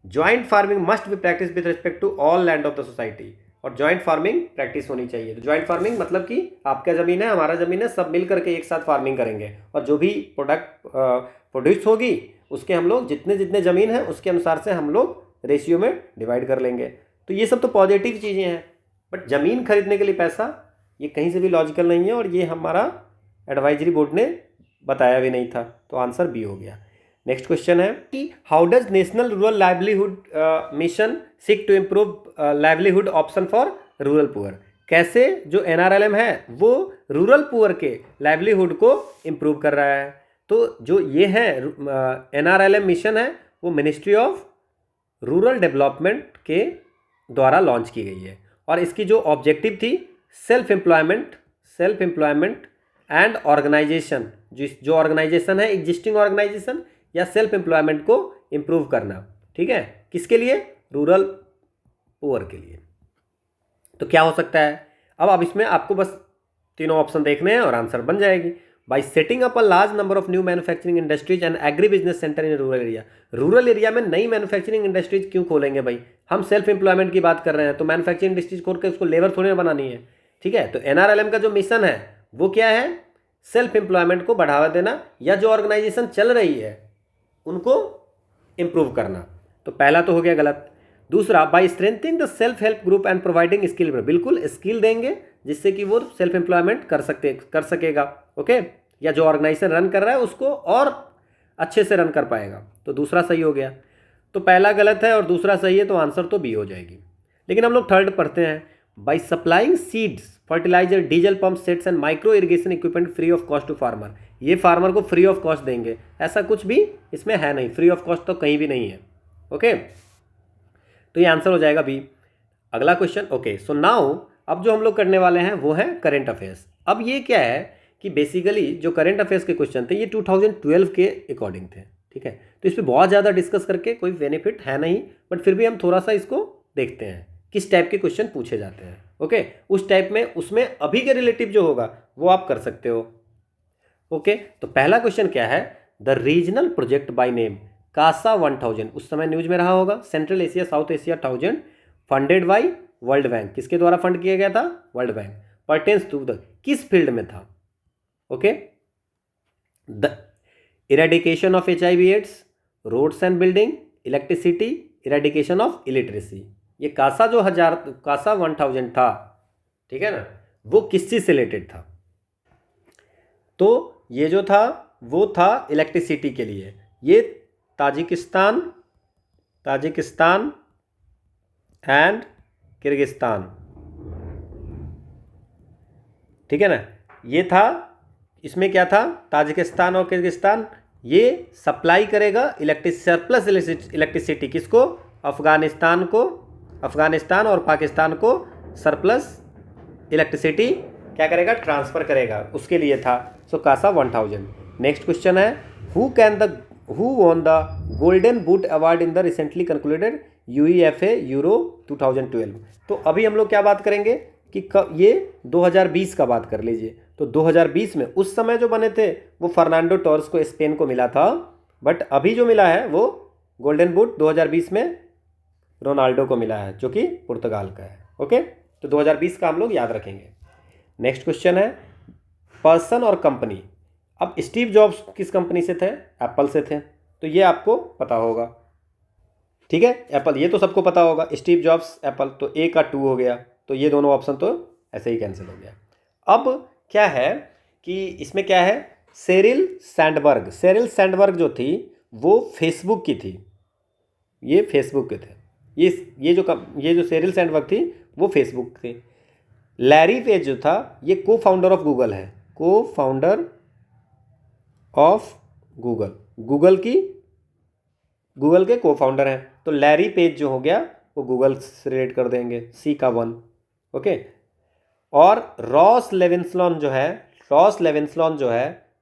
Joint farming must be practice with respect to all land of the society, और जॉइंट फार्मिंग प्रैक्टिस होनी चाहिए। तो जॉइंट फार्मिंग मतलब कि आपका ज़मीन है, हमारा ज़मीन है, सब मिल करके एक साथ फार्मिंग करेंगे, और जो भी प्रोडक्ट प्रोड्यूस होगी उसके हम लोग जितने जितने ज़मीन है उसके अनुसार से हम लोग रेशियो में डिवाइड कर लेंगे। तो ये सब तो पॉजिटिव चीज़ें हैं, बट ज़मीन खरीदने के लिए पैसा, ये कहीं से भी लॉजिकल नहीं है, और ये हमारा एडवाइजरी बोर्ड ने बताया भी नहीं था, तो आंसर बी हो गया। नेक्स्ट क्वेश्चन है कि how does national rural livelihood mission seek to improve livelihood option for rural poor, कैसे जो NRLM है वो रूरल पुअर के लाइवलीहुड को इम्प्रूव कर रहा है। तो जो ये है NRLM मिशन है वो मिनिस्ट्री ऑफ रूरल डेवलपमेंट के द्वारा लॉन्च की गई है, और इसकी जो ऑब्जेक्टिव थी सेल्फ एम्प्लॉयमेंट एंड ऑर्गेनाइजेशन, जो ऑर्गेनाइजेशन है एग्जिस्टिंग ऑर्गेनाइजेशन या सेल्फ एम्प्लॉयमेंट को इम्प्रूव करना, ठीक है, किसके लिए, रूरल पुअर के लिए। तो क्या हो सकता है, अब इसमें आपको बस तीनों ऑप्शन देखने हैं और आंसर बन जाएगी। By setting up a large number of new manufacturing industries and agri business centre in rural area. Rural area में नई मैन्युफैक्चरिंग इंडस्ट्रीज क्यों खोलेंगे भाई, हम सेल्फ एम्प्लॉयमेंट की बात कर रहे हैं, तो मैन्युफैक्चरिंग इंडस्ट्रीज खोल के उसको लेबर थोड़ी ना बनानी है, ठीक है। तो एनआरएलएम का जो मिशन है वो क्या है, सेल्फ एम्प्लॉयमेंट को बढ़ावा देना या जो ऑर्गेनाइजेशन चल रही है उनको इम्प्रूव करना। तो पहला तो हो गया गलत। दूसरा, by strengthening the self help group and providing skill, बिल्कुल स्किल देंगे जिससे कि वो सेल्फ एम्प्लॉयमेंट कर सकेगा, ओके, या जो ऑर्गेनाइजेशन रन कर रहा है उसको और अच्छे से रन कर पाएगा। तो दूसरा सही हो गया। तो पहला गलत है और दूसरा सही है, तो आंसर तो बी हो जाएगी। लेकिन हम लोग थर्ड पढ़ते हैं, by supplying seeds fertiliser diesel pump sets and micro irrigation equipment free of cost to farmer. ये फार्मर को फ्री ऑफ कॉस्ट देंगे, ऐसा कुछ भी इसमें है नहीं, फ्री ऑफ कॉस्ट तो कहीं भी नहीं है, ओके। तो ये आंसर हो जाएगा बी। अगला क्वेश्चन, ओके, सो नाउ अब जो हम लोग करने वाले हैं वो है करंट अफेयर्स। अब ये क्या है कि बेसिकली जो करंट अफेयर्स के क्वेश्चन थे ये 2012 के अकॉर्डिंग थे, ठीक है। तो इस पर बहुत ज़्यादा डिस्कस करके कोई बेनिफिट है नहीं, बट फिर भी हम थोड़ा सा इसको देखते हैं किस टाइप के क्वेश्चन पूछे जाते हैं, ओके। उस टाइप में उसमें अभी के रिलेटिव जो होगा वो आप कर सकते हो, ओके। तो पहला क्वेश्चन क्या है, the regional project by name CASA 1000, उस समय न्यूज में रहा होगा, central Asia south Asia 1000, funded by world bank, किसके द्वारा फंड किया गया था, world bank, pertains to the, किस फील्ड में था, okay, the eradication of HIV AIDS, roads and building, electricity, eradication of illiteracy. ये कासा 1000 था, ठीक है ना, वो किस चीज से रिलेटेड था, तो ये जो था वो था इलेक्ट्रिसिटी के लिए। ये ताजिकिस्तान एंड किर्गिस्तान, ठीक है ना, ये था, इसमें क्या था, ताजिकिस्तान और किर्गिस्तान ये सप्लाई करेगा सरप्लस इलेक्ट्रिसिटी किसको, अफगानिस्तान और पाकिस्तान को सरप्लस इलेक्ट्रिसिटी क्या करेगा, ट्रांसफ़र करेगा, उसके लिए था। सो कासा 1000। नेक्स्ट क्वेश्चन है, who won the golden boot award in the recently concluded UEFA euro 2012। तो अभी हम लोग क्या बात करेंगे कि ये 2020 का बात कर लीजिए। तो 2020 में उस समय जो बने थे वो फर्नांडो टोर्स को स्पेन को मिला था, बट अभी जो मिला है वो गोल्डन बूट 2020 में रोनाल्डो को मिला है जो कि पुर्तगाल का है, ओके। तो 2020 का हम लोग याद रखेंगे। नेक्स्ट क्वेश्चन है, पर्सन और कंपनी। अब स्टीव जॉब्स किस कंपनी से थे, एप्पल से थे, तो ये आपको पता होगा, ठीक है, एप्पल, ये तो सबको पता होगा, स्टीव जॉब्स एप्पल, तो ए का 2 हो गया, तो ये दोनों ऑप्शन तो ऐसे ही कैंसिल हो गया। अब क्या है कि इसमें क्या है, शेरिल सैंडबर्ग जो थी वो फेसबुक की थी, ये फेसबुक के थे, ये जो शेरिल सैंडबर्ग थी वो फेसबुक थी। लैरी पेज जो था ये को फाउंडर ऑफ गूगल है, को फाउंडर ऑफ गूगल के को फाउंडर हैं, तो लैरी पेज जो हो गया वो गूगल से रिलेट कर देंगे, सी का 1, ओके। और रॉस लेविंसलॉन जो है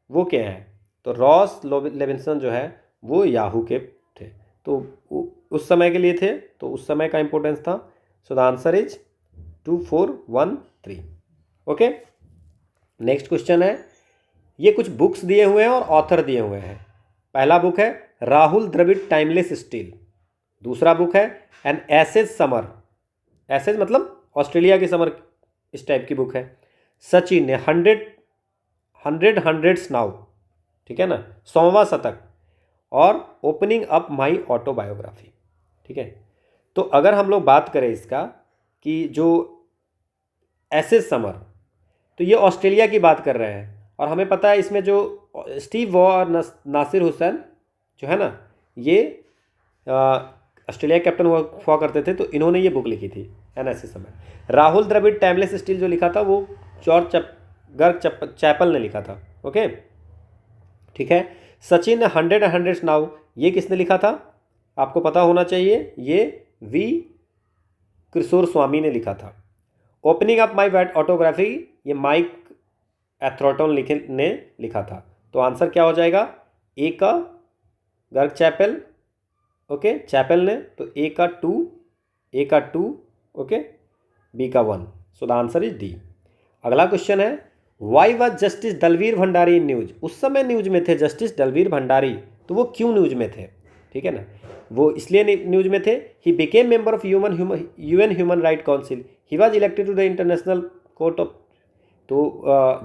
वो क्या है, तो रॉस लेविंसन जो है वो याहू के थे, तो उस समय के लिए थे, तो उस समय का इंपॉर्टेंस था। सो the answer is 2413, okay. Next question है, ये कुछ बुक्स दिए हुए हैं और ऑथर दिए हुए हैं। पहला बुक है राहुल द्रविड़ टाइमलेस स्टील, दूसरा बुक है एन एसेज समर, एसेज मतलब ऑस्ट्रेलिया की समर, इस टाइप की बुक है। सचिन ने 100 नाउ, ठीक है ना, 100वां शतक, और ओपनिंग अप माई ऑटोबायोग्राफी, ठीक है। तो अगर हम लोग बात करें इसका कि जो एसेज समर, तो ये ऑस्ट्रेलिया की बात कर रहे हैं, और हमें पता है इसमें जो स्टीव वॉ और नासिर हुसैन जो है ना, ये ऑस्ट्रेलिया कैप्टन हुआ करते थे, तो इन्होंने ये बुक लिखी थी एनएसएस समय। राहुल द्रविड़ टाइमलेस स्टील जो लिखा था वो जॉर्ज गर्ग चैपल ने लिखा था, ओके, ठीक है। सचिन ने 100 नाउ, ये किसने लिखा था, आपको पता होना चाहिए, ये वी किशोर स्वामी ने लिखा था। ओपनिंग अप माई ऑटोग्राफी, ये माइक एथ्रोटन ने लिखा था। तो आंसर क्या हो जाएगा, ए का गर्ग चैपल, ओके, चैपल ने, तो ए का 2, ओके, बी का 1। So the answer is D. अगला क्वेश्चन है, why was justice Dalveer Bhandari in news. उस समय न्यूज में थे जस्टिस दलवीर भंडारी, तो वो क्यों न्यूज में थे, ठीक है ना, वो इसलिए न्यूज में थे। He became member of UN human right council, he was elected to the international court of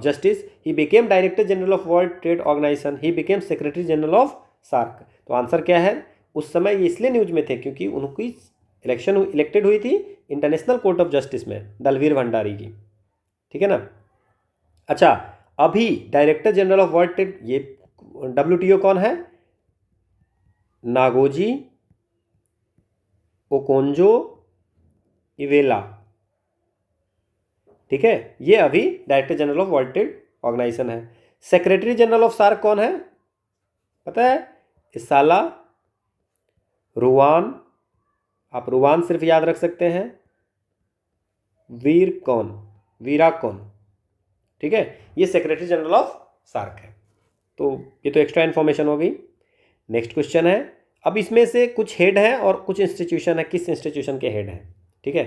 justice, he became director general of world trade organisation, he became secretary general of SAARC. तो आंसर क्या है, उस समय ये इसलिए न्यूज में थे क्योंकि उनकी इलेक्टेड हुई थी इंटरनेशनल कोर्ट ऑफ जस्टिस में दलवीर भंडारी की, ठीक है ना। अच्छा, अभी director general of world trade, ये WTO कौन है, नागोजी ओकोंजो इवेला, ठीक है, ये अभी director general of world trade organisation है। सेक्रेटरी जनरल ऑफ सार्क कौन है, पता है, इसाला रुवान, आप रुवान सिर्फ याद रख सकते हैं, वीराकॉन, ठीक है, ये सेक्रेटरी जनरल ऑफ सार्क है। तो ये तो एक्स्ट्रा इन्फॉर्मेशन हो गई। नेक्स्ट क्वेश्चन है, अब इसमें से कुछ हेड है और कुछ इंस्टीट्यूशन है, किस इंस्टीट्यूशन के हेड हैं, ठीक है।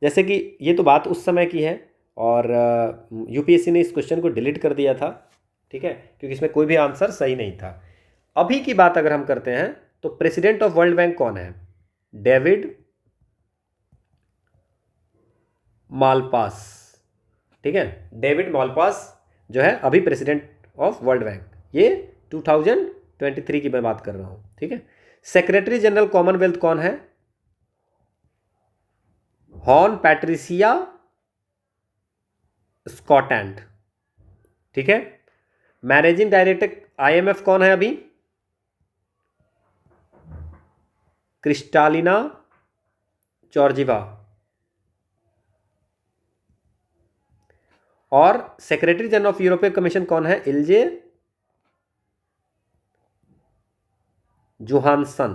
जैसे कि ये तो बात उस समय की है और यूपीएससी ने इस क्वेश्चन को डिलीट कर दिया था, ठीक है, क्योंकि इसमें कोई भी आंसर सही नहीं था। अभी की बात अगर हम करते हैं तो प्रेसिडेंट ऑफ वर्ल्ड बैंक कौन है, डेविड मालपास, ठीक है, डेविड मालपास जो है अभी प्रेसिडेंट ऑफ वर्ल्ड बैंक, ये 2023 की मैं बात कर रहा हूं, ठीक है। सेक्रेटरी जनरल कॉमनवेल्थ कौन है, हॉर्न पैट्रिसिया स्कॉटलैंड, ठीक है। मैनेजिंग डायरेक्टर IMF कौन है अभी, क्रिस्टालिना जॉर्जिवा। और secretary general of European commission कौन है, इल्जे जोहानसन,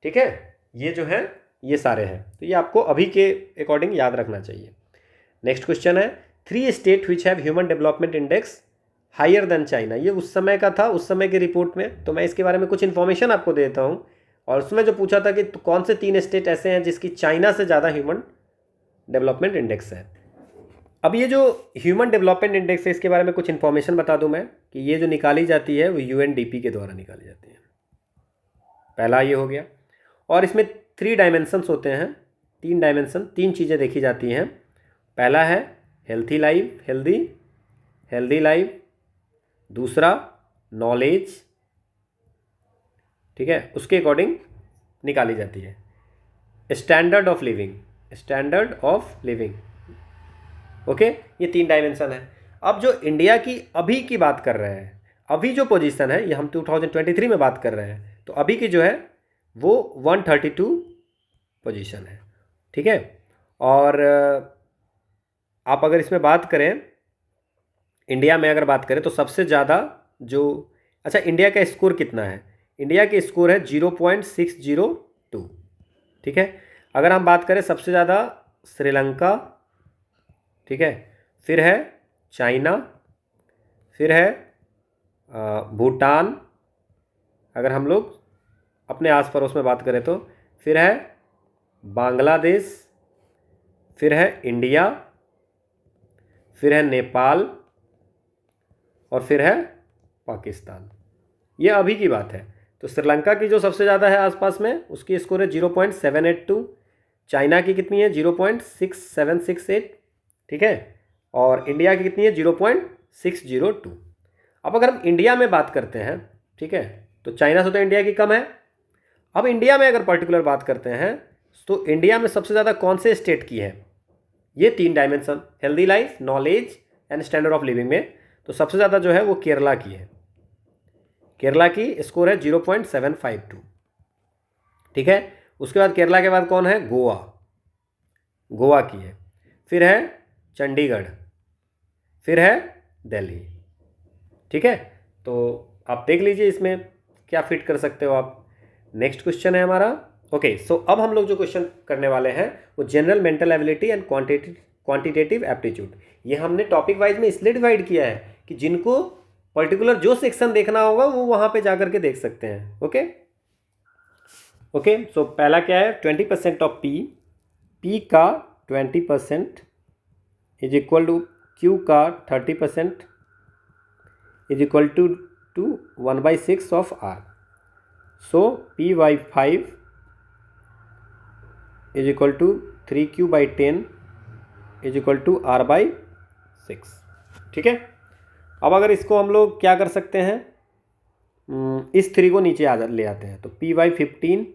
ठीक है। ये जो है ये सारे हैं, तो ये आपको अभी के अकॉर्डिंग याद रखना चाहिए। नेक्स्ट क्वेश्चन है, 3 state which have human development index higher than China. ये उस समय का था, उस समय की रिपोर्ट में, तो मैं इसके बारे में कुछ इन्फॉर्मेशन आपको देता हूँ। और उसमें जो पूछा था कि तो कौन से 3 स्टेट ऐसे हैं जिसकी चाइना से ज़्यादा ह्यूमन डेवलपमेंट इंडेक्स है। अब ये जो ह्यूमन डेवलपमेंट इंडेक्स है, इसके बारे में कुछ इन्फॉर्मेशन बता दूं मैं, कि ये जो निकाली जाती है वो UNDP के द्वारा निकाली जाती है। पहला ये हो गया, और इसमें 3 डायमेंशंस होते हैं, 3 डायमेंशन, 3 चीज़ें देखी जाती हैं। पहला है हेल्थी लाइफ, दूसरा नॉलेज, ठीक है, उसके अकॉर्डिंग निकाली जाती है। स्टैंडर्ड ऑफ लिविंग, ओके, ये 3 डायमेंशन है। अब जो इंडिया की अभी की बात कर रहे हैं, अभी जो पोजीशन है, ये हम 2023 में बात कर रहे हैं, तो अभी की जो है वो 132 पोजीशन है, ठीक है। और आप अगर इसमें बात करें, इंडिया में अगर बात करें तो सबसे ज़्यादा जो, अच्छा, इंडिया का स्कोर कितना है, इंडिया के स्कोर है 0.602, ठीक है। अगर हम बात करें सबसे ज़्यादा श्रीलंका, ठीक है, फिर है चाइना, फिर है भूटान, अगर हम लोग अपने आस पड़ोस में बात करें तो, फिर है बांग्लादेश, फिर है इंडिया, फिर है नेपाल, और फिर है पाकिस्तान। ये अभी की बात है। तो श्रीलंका की जो सबसे ज़्यादा है आसपास में, उसकी स्कोर है 0.782, चाइना की कितनी है 0.6768, ठीक है, और इंडिया की कितनी है 0.602। अब अगर हम इंडिया में बात करते हैं, ठीक है, तो चाइना से तो इंडिया की कम है। अब इंडिया में अगर पर्टिकुलर बात करते हैं तो इंडिया में सबसे ज़्यादा कौन से स्टेट की है, ये 3 dimension, healthy life, knowledge and standard of living में, तो सबसे ज़्यादा जो है वो केरला की है। केरला की स्कोर है 0.752, ठीक है। उसके बाद केरला के बाद कौन है, गोवा की है, फिर है चंडीगढ़, फिर है दिल्ली, ठीक है। तो आप देख लीजिए इसमें क्या फिट कर सकते हो आप। नेक्स्ट क्वेश्चन है हमारा, ओके, सो अब हम लोग जो क्वेश्चन करने वाले हैं वो general mental ability and quantitative aptitude. ये हमने टॉपिक वाइज में इसलिए डिवाइड किया है कि जिनको पर्टिकुलर जो सेक्शन देखना होगा वो वहाँ पे जा करके देख सकते हैं। ओके ओके, सो पहला क्या है, 20% ऑफ पी का 20% इज इक्वल टू क्यू का 30% is equal to 1/6 of R. So P/5 is equal to 3Q/10 is equal to R/6। ठीक है, अब अगर इसको हम लोग क्या कर सकते हैं, इस 3 को नीचे ले आते हैं, तो P/15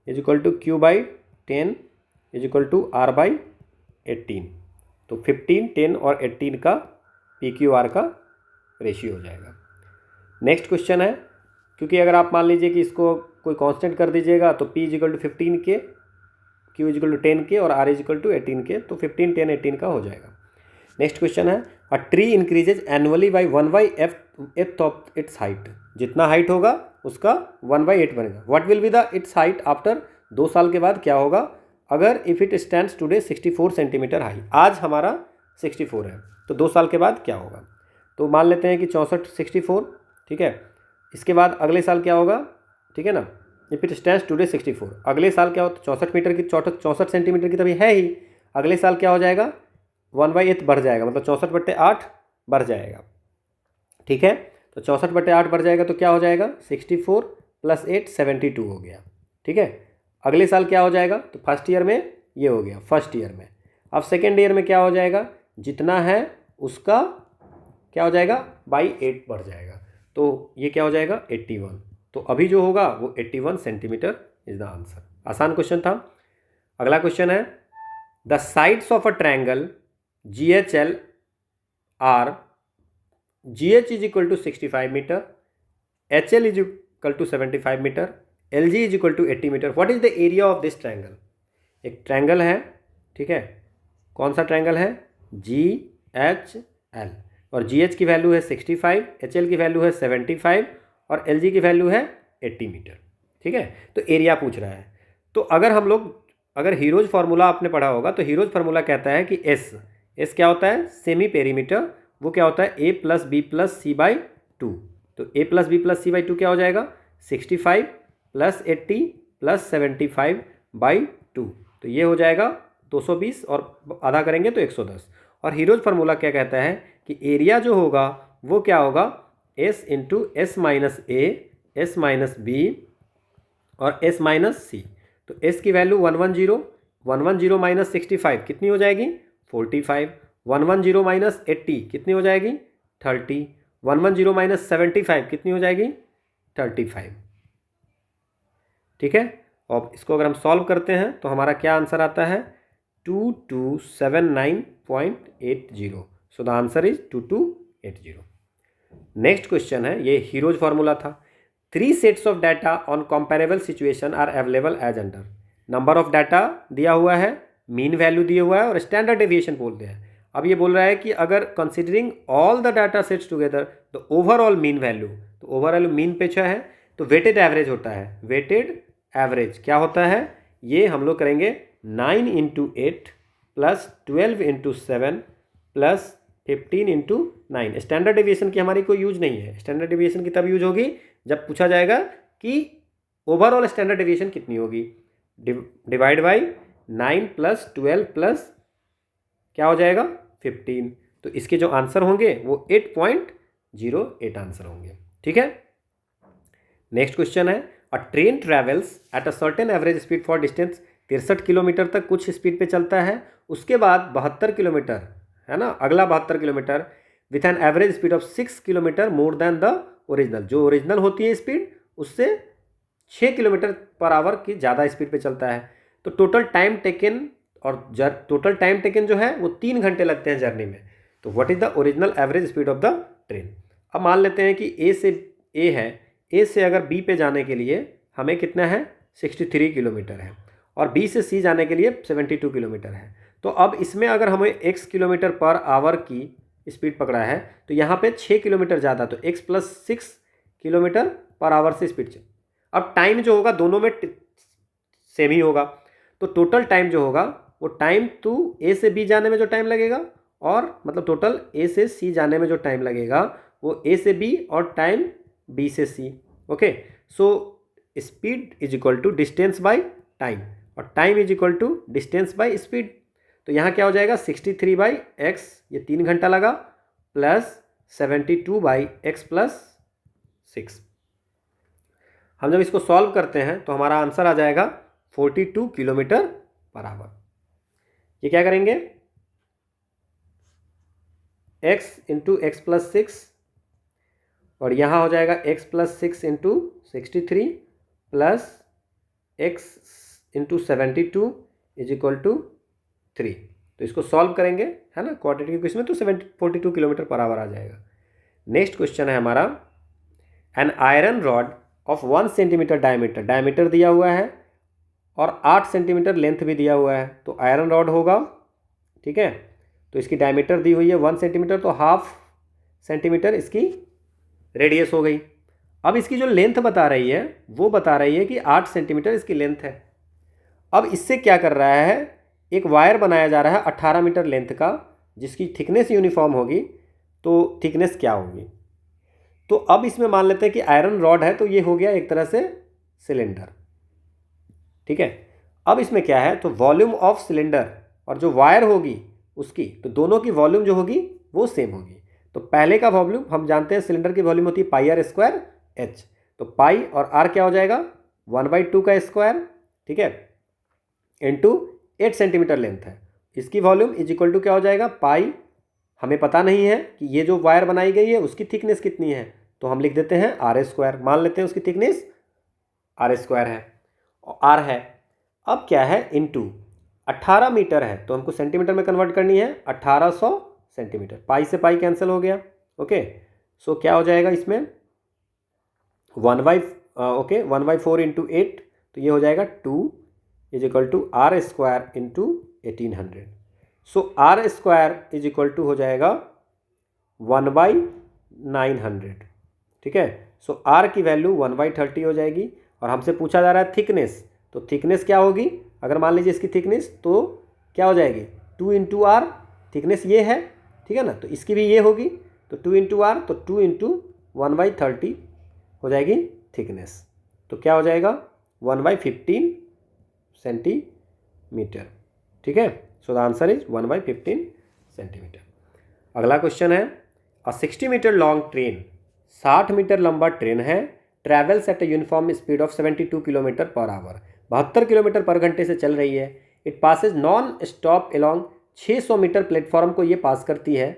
is equal to Q/10 is equal to R/18। तो 15, 10 और 18 का PQR का रेशियो हो जाएगा। नेक्स्ट क्वेश्चन है, क्योंकि अगर आप मान लीजिए कि इसको कोई कांस्टेंट कर दीजिएगा तो P is equal to 15K, Q is equal to 10K और R is equal to 18K, तो 15, 10, 18 का हो जाएगा। नेक्स्ट क्वेश्चन है, a tree increases annually by 1/8 of its height. जितना हाइट होगा उसका 1/8 बनेगा। What will be the it's height after, 2 साल के बाद क्या होगा अगर if it stands today 64 centimetre high. आज हमारा 64 है, तो 2 साल के बाद क्या होगा, तो मान लेते हैं कि 64, ठीक है। इसके बाद अगले साल क्या होगा, ठीक है ना, इफ इट स्टैंड्स टुडे 64, अगले साल क्या होता है 64 सेंटीमीटर की तभी है ही, अगले साल क्या हो जाएगा 1/8 बढ़ जाएगा, मतलब 64/8 बढ़ जाएगा। ठीक है, तो 64/8 बढ़ जाएगा तो क्या हो जाएगा 64 + 8 72 हो गया। ठीक है, अगले साल क्या हो जाएगा, तो फर्स्ट ईयर में ये हो गया फर्स्ट ईयर में। अब सेकेंड ईयर में क्या हो जाएगा, जितना है उसका क्या हो जाएगा /8 बढ़ जाएगा, तो ये क्या हो जाएगा 81। तो अभी जो होगा वो 81 सेंटीमीटर इज द आंसर। आसान क्वेश्चन था। अगला क्वेश्चन है, the sides of a triangle GHL are GH is equal to 65 metre, HL is equal to 75 metre, LG is equal to 80 metre. What is the area of this triangle. एक ट्रायंगल है, ठीक है, कौन सा ट्रायंगल है GHL, और GH की वैल्यू है 65, HL की वैल्यू है 75 और LG की वैल्यू है 80 मीटर। ठीक है, तो एरिया पूछ रहा है। तो अगर हीरोज फार्मूला आपने पढ़ा होगा तो हीरोज फार्मूला कहता है कि एस क्या होता है सेमी पेरीमीटर, वो क्या होता है A + B + C/2। तो A + B + C/2 क्या हो जाएगा 65 + 80 + 75/2, तो ये हो जाएगा 220 और आधा करेंगे तो 110। और हीरोज फार्मूला क्या कहता है कि एरिया जो होगा वो क्या होगा S × S - A S - B और S - C। तो S की वैल्यू 110, 110 - 65 कितनी हो जाएगी 45, 110 - 80 कितनी हो जाएगी 30, 110 - 75 कितनी हो जाएगी 35। ठीक है, और इसको अगर हम सॉल्व करते हैं तो हमारा क्या आंसर आता है 2279.80। So the answer is 2280। Next question है, ये हीरोज फार्मूला था। 3 sets of data on comparable situation are available as under. Number of data दिया हुआ है, मीन वैल्यू दिया हुआ है और स्टैंडर्ड डेविएशन बोलते हैं। अब ये बोल रहा है कि अगर considering all the data sets together the overall mean value, तो ओवरऑल मीन पूछा है तो वेटेड एवरेज होता है। वेटेड एवरेज क्या होता है, ये हम लोग करेंगे 9 × 8 + 12 × 7 + 15 × 9। स्टैंडर्ड डेविएशन की हमारी कोई यूज नहीं है। स्टैंडर्ड डेविएशन की तब यूज होगी जब पूछा जाएगा कि ओवरऑल स्टैंडर्ड डेविएशन कितनी होगी। डिवाइड बाई 9 + 12 + क्या हो जाएगा 15। तो इसके जो आंसर होंगे वो 8.08 आंसर होंगे। ठीक है, नेक्स्ट क्वेश्चन है, अ train travels at a certain average speed for distance 63 kilometre तक कुछ स्पीड पे चलता है, उसके बाद 72 किलोमीटर है ना, अगला 72 kilometre with an average speed of 6 kilometre more than the original. जो ओरिजिनल होती है स्पीड उससे 6 किलोमीटर/आवर की ज़्यादा स्पीड पे चलता है। तो टोटल टाइम टेकन जो है वो 3 घंटे लगते हैं जर्नी में। तो what is the original average speed of the train. अब मान लेते हैं कि ए है, ए से अगर बी पे जाने के लिए हमें कितना है 63 किलोमीटर है और बी से सी जाने के लिए 72 किलोमीटर है। तो अब इसमें अगर हमें x किलोमीटर/आवर की स्पीड पकड़ा है तो यहाँ पे 6 किलोमीटर ज़्यादा, तो x + 6 किलोमीटर/आवर से स्पीड चल। अब टाइम जो होगा दोनों में सेम ही होगा, तो टोटल टाइम जो होगा वो टाइम टू ए से बी जाने में जो टाइम लगेगा और मतलब टोटल ए से सी जाने में जो टाइम लगेगा वो ए से बी और टाइम बी से C. Okay, so speed is equal to distance by time और time is equal to distance by speed. तो यहाँ क्या हो जाएगा 63 बाई एक्स, ये 3 घंटा लगा, प्लस 72 बाई एक्स प्लस 6। हम जब इसको सॉल्व करते हैं तो हमारा आंसर आ जाएगा 42 किलोमीटर पर आवर। ये क्या करेंगे, x इंटू एक्स प्लस 6 और यहाँ हो जाएगा x plus 6 into 63 plus x into 72 is equal to 3। तो इसको सॉल्व करेंगे, है ना, क्वाड्रेटिक इक्वेशन में, तो 42 किलोमीटर पर आवर आ जाएगा। नेक्स्ट क्वेश्चन है हमारा, an iron rod of 1 centimetre diameter दिया हुआ है और 8 सेंटीमीटर लेंथ भी दिया हुआ है। तो आयरन रॉड होगा, ठीक है, तो इसकी डायमीटर दी हुई है 1 सेंटीमीटर, तो हाफ सेंटीमीटर इसकी रेडियस हो गई। अब इसकी जो लेंथ बता रही है वो बता रही है कि 8 सेंटीमीटर इसकी लेंथ है। अब इससे क्या कर रहा है, एक वायर बनाया जा रहा है 18 मीटर लेंथ का, जिसकी थिकनेस यूनिफॉर्म होगी। तो थिकनेस क्या होगी, तो अब इसमें मान लेते हैं कि आयरन रॉड है, तो ये हो गया एक तरह से सिलेंडर, ठीक है। अब इसमें क्या है, तो वॉल्यूम ऑफ सिलेंडर और जो वायर होगी उसकी, तो दोनों की वॉल्यूम जो होगी वो सेम होगी। तो पहले का वॉल्यूम हम जानते हैं, सिलेंडर की वॉल्यूम होती है पाई आर स्क्वायर एच, तो पाई और आर क्या हो जाएगा 1/2 का स्क्वायर, ठीक है, इंटू 8 सेंटीमीटर लेंथ है। इसकी वॉल्यूम इज इक्वल टू क्या हो जाएगा, पाई, हमें पता नहीं है कि ये जो वायर बनाई गई है उसकी थिकनेस कितनी है, तो हम लिख देते हैं आर स्क्वायर, मान लेते हैं उसकी थिकनेस आर स्क्वायर है और आर है। अब क्या है, इंटू 18 मीटर है तो हमको सेंटीमीटर में कन्वर्ट करनी है, 1800 सेंटीमीटर, पाई से पाई कैंसिल हो गया। ओके, सो क्या हो जाएगा इसमें 1/4 इंटू 8, तो ये हो जाएगा 2 is equal to R square into 1800। So R square is equal to हो जाएगा 1/900, ठीक है। सो आर की वैल्यू 1/30 हो जाएगी और हमसे पूछा जा रहा है थिकनेस, तो थिकनेस क्या होगी, अगर मान लीजिए इसकी थिकनेस तो क्या हो जाएगी 2 इंटू आर, थिकनेस ये है, ठीक है ना, तो इसकी भी ये होगी, तो 2 इंटू आर, तो 2 इंटू 1/30 हो जाएगी थिकनेस, तो क्या हो जाएगा 1/15 सेंटीमीटर, ठीक है। So the answer is 1/15 centimetre. अगला क्वेश्चन है, a 60 metre long train, 60 metre लंबा ट्रेन है, travels at a uniform speed of 72 kilometre per hour, 72 kilometre per घंटे से चल रही है। It passes non stop along, 600 metre platform को ये पास करती है,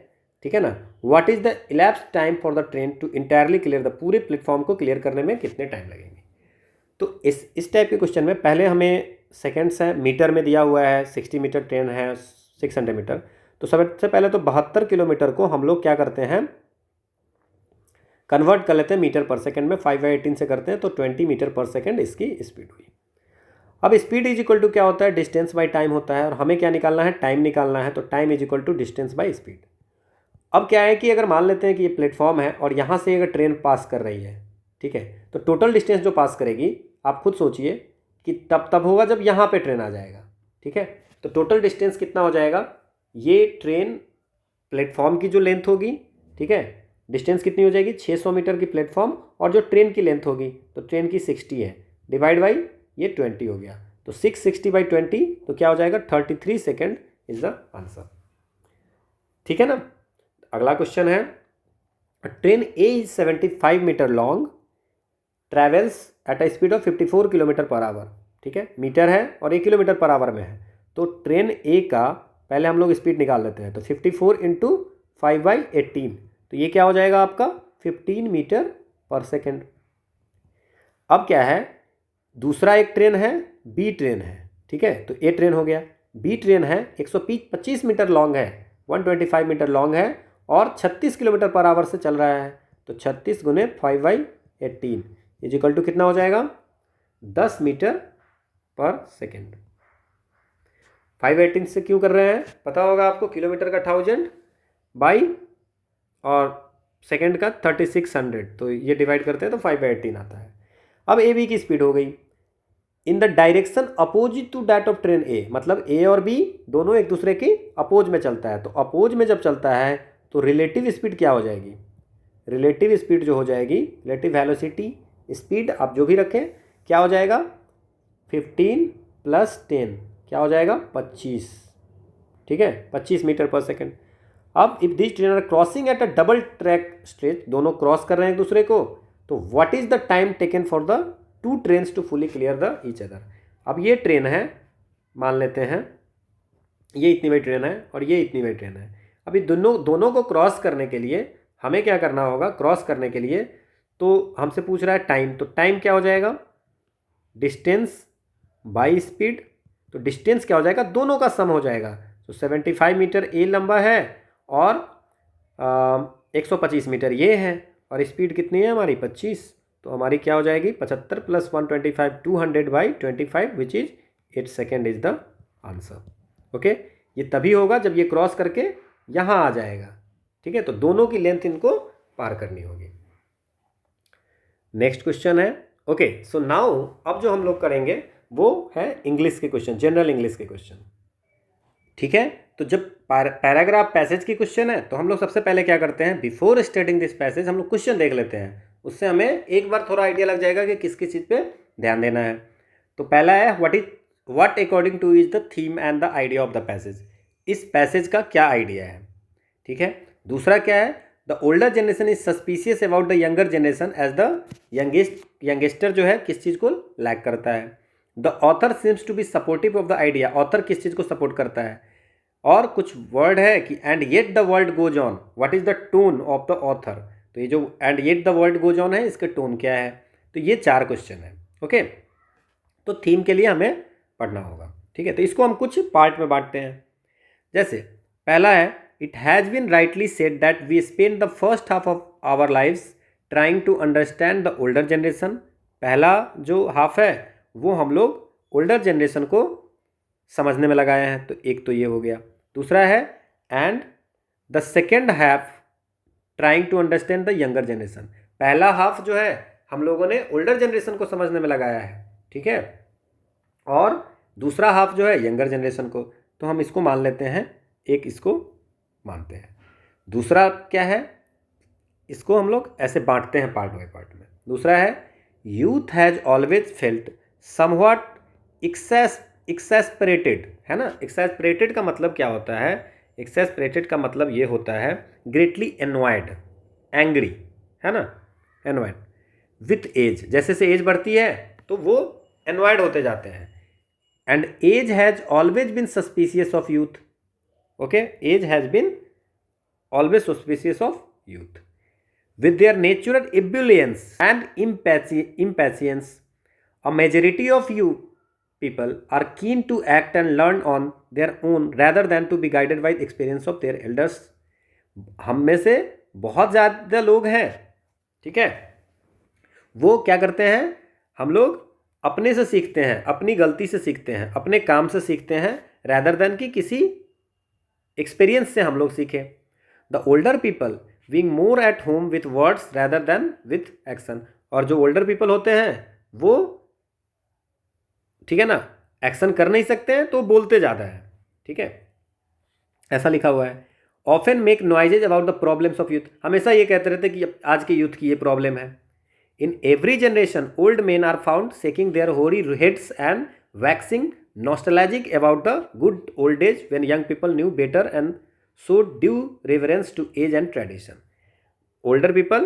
ठीक है ना। What is the elapse time for the train to entirely clear the, पूरे प्लेटफॉर्म को क्लियर करने में कितने टाइम लगेंगे। तो इस टाइप के क्वेश्चन में पहले हमें सेकेंड्स है, मीटर में दिया हुआ है, 60 मीटर ट्रेन है 600 मीटर, तो सबसे पहले तो 72 किलोमीटर को हम लोग क्या करते हैं, कन्वर्ट कर लेते हैं मीटर पर सेकंड में, 5/18 से करते हैं, तो 20 मीटर पर सेकंड इसकी स्पीड हुई। अब स्पीड इज इक्वल टू क्या होता है, डिस्टेंस बाय टाइम होता है, और हमें क्या निकालना है, टाइम निकालना है, तो time is equal to distance by speed. अब क्या है कि अगर मान लेते हैं कि ये प्लेटफॉर्म है और यहाँ से अगर ट्रेन पास कर रही है, ठीक है, तो टोटल डिस्टेंस जो पास करेगी आप खुद सोचिए कि तब होगा जब यहाँ पे ट्रेन आ जाएगा, ठीक है। तो टोटल डिस्टेंस कितना हो जाएगा, ये ट्रेन प्लेटफॉर्म की जो लेंथ होगी, ठीक है, डिस्टेंस कितनी हो जाएगी 600 मीटर की प्लेटफॉर्म, और जो ट्रेन की लेंथ होगी, तो ट्रेन की 60 है, डिवाइड बाई ये 20 हो गया, तो 660/20, तो क्या हो जाएगा 33 सेकेंड इज द आंसर, ठीक है ना। अगला क्वेश्चन है, train A is 75 metre long, travels at a speed of 54 kilometre per hour, ठीक है, मीटर है और 1 किलोमीटर पर आवर में है, तो ट्रेन ए का पहले हम लोग स्पीड निकाल लेते हैं, तो 54 इंटू 5/18, तो ये क्या हो जाएगा आपका 15 मीटर पर सेकेंड। अब क्या है, दूसरा एक ट्रेन है, बी ट्रेन है, ठीक है, तो ए ट्रेन हो गया, बी ट्रेन है 125 मीटर लॉन्ग है, 125 मीटर लॉन्ग है और 36 किलोमीटर पर आवर से चल रहा है, तो 36 गुने 5/18 इज इक्वल टू कितना हो जाएगा 10 मीटर पर सेकेंड। 5/18 से क्यों कर रहे हैं, पता होगा आपको, किलोमीटर का 1000 बाई और सेकेंड का 3600, तो ये डिवाइड करते हैं तो 5/18 आता है। अब ए बी की स्पीड हो गई, in the direction opposite to that of train A, मतलब ए और बी दोनों एक दूसरे के अपोज में चलता है। तो अपोज में जब चलता है तो रिलेटिव स्पीड क्या हो जाएगी, रिलेटिव स्पीड जो हो जाएगी, रिलेटिव वेलोसिटी स्पीड आप जो भी रखें क्या हो जाएगा, 15 + 10 क्या हो जाएगा 25, ठीक है, 25 मीटर पर सेकेंड। अब if this train are crossing at a double track stretch, दोनों क्रॉस कर रहे हैं एक दूसरे को, तो what is the time taken for the two trains to fully clear the each other. अब ये ट्रेन है, मान लेते हैं ये इतनी बड़ी ट्रेन है और ये इतनी बड़ी ट्रेन है। अभी दोनों को क्रॉस करने के लिए हमें क्या करना होगा, क्रॉस करने के लिए तो हमसे पूछ रहा है टाइम, तो टाइम क्या हो जाएगा, डिस्टेंस बाई स्पीड, तो डिस्टेंस क्या हो जाएगा, दोनों का सम हो जाएगा। तो 75 मीटर ए लंबा है और 125 मीटर ये है, और स्पीड कितनी है हमारी 25, तो हमारी क्या हो जाएगी 75 + 125 200/25 which is 8 second is the answer. Okay, ये तभी होगा जब ये क्रॉस करके यहाँ आ जाएगा, ठीक है, तो दोनों की लेंथ इनको पार करनी होगी। नेक्स्ट क्वेश्चन है, ओके सो नाउ अब जो हम लोग करेंगे वो है इंग्लिश के क्वेश्चन, जनरल इंग्लिश के क्वेश्चन, ठीक है। तो जब पैराग्राफ पैसेज की क्वेश्चन है तो हम लोग सबसे पहले क्या करते हैं, बिफोर स्टार्टिंग दिस पैसेज हम लोग क्वेश्चन देख लेते हैं, उससे हमें एक बार थोड़ा आइडिया लग जाएगा कि किस किस चीज़ पे ध्यान देना है। तो पहला है what according to is the theme and the idea of the passage, इस पैसेज का क्या आइडिया है, ठीक है। दूसरा क्या है, the older generation is suspicious about the younger generation as the youngster जो है किस चीज़ को लैक करता है। The author seems to be supportive of the idea, author किस चीज़ को सपोर्ट करता है। और कुछ वर्ड है कि and yet the world goes on, what is the tone of the author, तो ये जो and yet the world goes on है इसका टोन क्या है। तो ये 4 क्वेश्चन है, ओके। तो थीम के लिए हमें पढ़ना होगा, ठीक है। तो इसको हम कुछ पार्ट में बांटते हैं। जैसे पहला है, it has been rightly said that we spend the first half of our lives trying to understand the older generation. पहला जो हाफ है वो हम लोग ओल्डर जनरेशन को समझने में लगाए हैं, तो एक तो ये हो गया। दूसरा है and the second half trying to understand the younger generation, पहला हाफ जो है हम लोगों ने ओल्डर जनरेशन को समझने में लगाया है, ठीक है, और दूसरा हाफ जो है यंगर जनरेशन को। तो हम इसको मान लेते हैं, एक इसको मानते हैं। दूसरा क्या है, इसको हम लोग ऐसे बांटते हैं पार्ट बाय पार्ट में। दूसरा है, youth has always felt somewhat exasperated, है ना। एक्सैस्परेटेड का मतलब क्या होता है, एक्सैस्परेटेड का मतलब ये होता है ग्रेटली एनॉयड, एंग्री, है ना, एनॉयड विथ एज, जैसे से एज बढ़ती है तो वो एनॉयड होते जाते हैं। And age has always been suspicious of youth, okay, age has been always suspicious of youth with their natural ebullience and impatience. A majority of you people are keen to act and learn on their own rather than to be guided by the experience of their elders. हम में से बहुत ज़्यादा लोग हैं, ठीक है, वो क्या करते हैं, हम लोग अपने से सीखते हैं, अपनी गलती से सीखते हैं, अपने काम से सीखते हैं, rather than कि किसी एक्सपीरियंस से हम लोग सीखें। The older people being more at home with words rather than with action, और जो ओल्डर पीपल होते हैं वो, ठीक है ना, एक्शन कर नहीं सकते हैं तो बोलते ज़्यादा है, ठीक है, ऐसा लिखा हुआ है। Often make noises about the problems of youth, हमेशा ये कहते रहते कि आज के यूथ की ये प्रॉब्लम है। In every generation old men are found shaking their hoary heads and waxing nostalgic about the good old age when young people knew better and so due reverence to age and tradition. Older people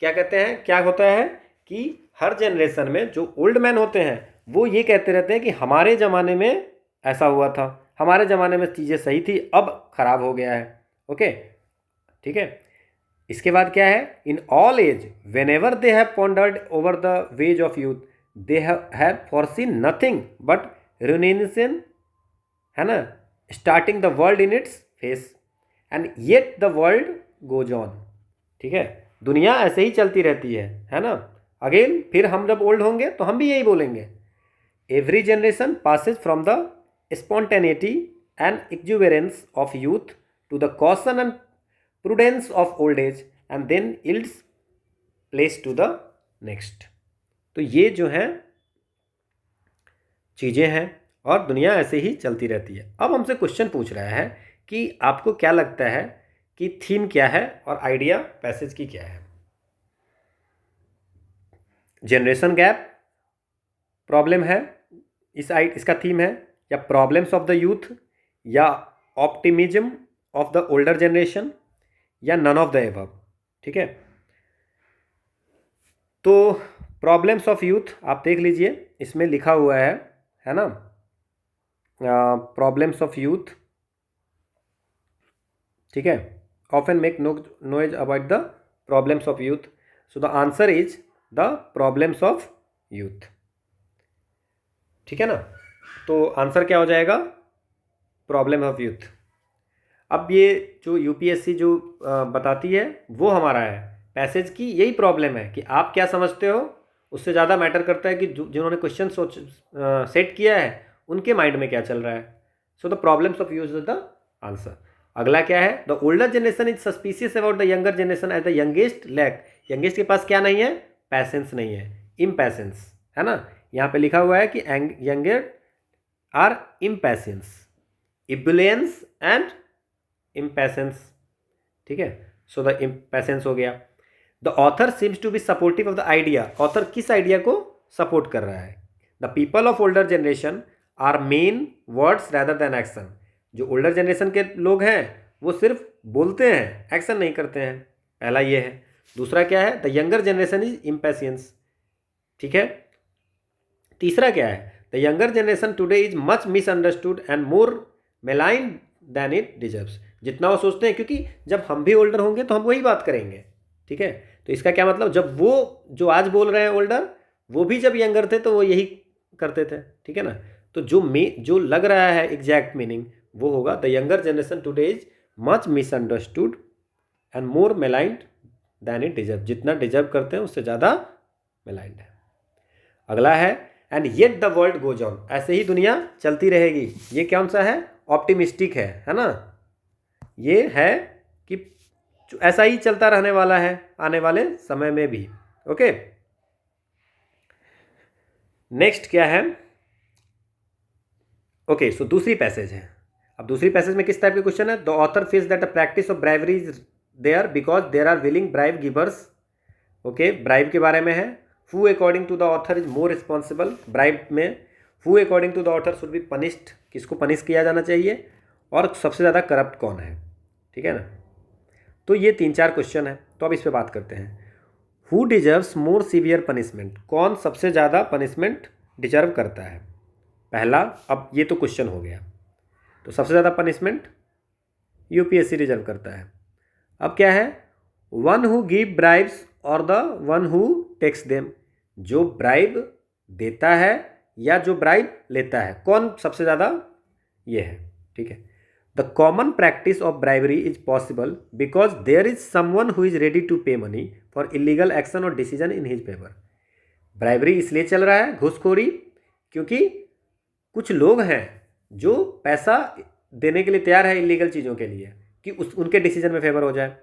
क्या कहते हैं, क्या होता है कि हर जनरेशन में जो ओल्ड मैन होते हैं वो ये कहते रहते हैं कि हमारे ज़माने में ऐसा हुआ था, हमारे ज़माने में चीज़ें सही थी, अब खराब हो गया है, ओके, ठीक है। इसके बाद क्या है, in all age whenever they have pondered over the ways of youth they have foreseen nothing but ruination, है ना, starting the world in its face and yet the world goes on, ठीक है, दुनिया ऐसे ही चलती रहती है ना। अगेन फिर हम जब ओल्ड होंगे तो हम भी यही बोलेंगे। Every generation passes from the spontaneity and exuberance of youth to the caution and prudence of old age and then yields place to the next. तो ये जो है चीज़ें हैं और दुनिया ऐसे ही चलती रहती है। अब हमसे क्वेश्चन पूछ रहा है कि आपको क्या लगता है कि थीम क्या है और आइडिया पैसेज की क्या है। जनरेशन गैप प्रॉब्लम है, इसका थीम है, या प्रॉब्लम्स ऑफ द यूथ, या optimism of the older generation, या नन ऑफ द एबव। ठीक है, तो प्रॉब्लम्स ऑफ यूथ आप देख लीजिए, इसमें लिखा हुआ है ना, प्रॉब्लम्स ऑफ यूथ। ठीक है, often make noise about the problems of youth, so the answer is the problems of youth. ठीक है ना, तो आंसर क्या हो जाएगा, प्रॉब्लम ऑफ यूथ। अब ये जो यूपीएससी जो बताती है वो हमारा है, पैसेज की यही प्रॉब्लम है कि आप क्या समझते हो, उससे ज़्यादा मैटर करता है कि जिन्होंने क्वेश्चन सेट किया है उनके माइंड में क्या चल रहा है। So the problems of youth is the answer. अगला क्या है, the older generation is suspicious about the younger generation as the youngest lack. Youngest के पास क्या नहीं है, पैसेंस नहीं है, इम्पैसेंस है ना। यहाँ पे लिखा हुआ है कि younger are impatience, ebullience and impatience. ठीक है, सो द इम्पैसेंस हो गया। The author seems to be supportive of the idea. Author किस आइडिया को सपोर्ट कर रहा है, the people of older generation are men words rather than action. जो ओल्डर जनरेशन के लोग हैं वो सिर्फ बोलते हैं, एक्शन नहीं करते हैं, पहला ये है। दूसरा क्या है, the younger generation is impatience. ठीक है, तीसरा क्या है, the younger generation today is much misunderstood and more maligned than it deserves. जितना वो सोचते हैं, क्योंकि जब हम भी ओल्डर होंगे तो हम वही बात करेंगे। ठीक है, तो इसका क्या मतलब, जब वो जो आज बोल रहे हैं ओल्डर, वो भी जब यंगर थे तो वो यही करते थे। ठीक है ना, तो जो लग रहा है एग्जैक्ट मीनिंग वो होगा, the younger generation today is much misunderstood and more maligned than it deserve. जितना डिजर्व करते हैं उससे ज़्यादा मेलाइंड है। अगला है, and yet the world goes on. ऐसे ही दुनिया चलती रहेगी। ये कौन सा है, ऑप्टिमिस्टिक है ना। ये है कि ऐसा ही चलता रहने वाला है आने वाले समय में भी। ओके, नेक्स्ट क्या है, ओके सो दूसरी पैसेज है। अब दूसरी पैसेज में किस टाइप के क्वेश्चन है, the author feels that the practice of bribery is there because there are willing bribe givers. Okay, bribe के बारे में है। Who according to the author is more responsible. Bribe में who according to the author should be punished, किसको पनिश किया जाना चाहिए, और सबसे ज़्यादा करप्ट कौन है। ठीक है ना, तो ये 3-4 क्वेश्चन है, तो अब इस पर बात करते हैं। Who deserves more severe punishment, कौन सबसे ज़्यादा पनिशमेंट डिजर्व करता है। पहला, अब ये तो क्वेश्चन हो गया, तो सबसे ज़्यादा पनिशमेंट यूपीएससी डिजर्व करता है। अब क्या है, वन हु गिव ब्राइब्स और the one who takes them. जो ब्राइब देता है या जो ब्राइब लेता है, कौन सबसे ज़्यादा, ये है। ठीक है, the common practice of bribery is possible because there is someone who is ready to pay money for illegal action और decision in his favour. Bribery इसलिए चल रहा है, घूसखोरी, क्योंकि कुछ लोग हैं जो पैसा देने के लिए तैयार है इलीगल चीज़ों के लिए कि उनके डिसीजन में फेवर हो जाए।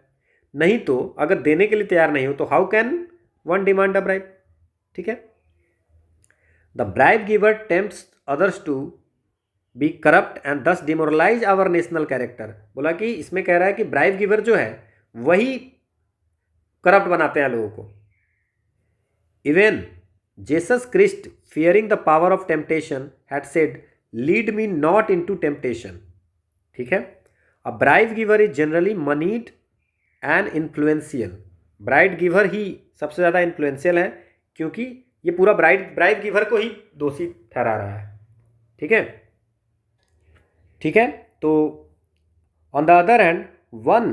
नहीं तो अगर देने के लिए तैयार नहीं हो तो how can one demand a bribe. ठीक है, the bribe giver tempts others to be corrupt and thus demoralise our national character. बोला कि इसमें कह रहा है कि ब्राइब गिवर जो है वही करप्ट बनाते हैं लोगों को। Even Jesus Christ fearing the power of temptation had said lead me not into temptation. ठीक है, a bribe giver is generally moneyed and influential. Bribe giver ही सबसे ज़्यादा इन्फ्लुएंशियल है, क्योंकि ये पूरा ब्राइब गिवर को ही दोषी ठहरा रहा है। ठीक है, ठीक है, तो on the other hand one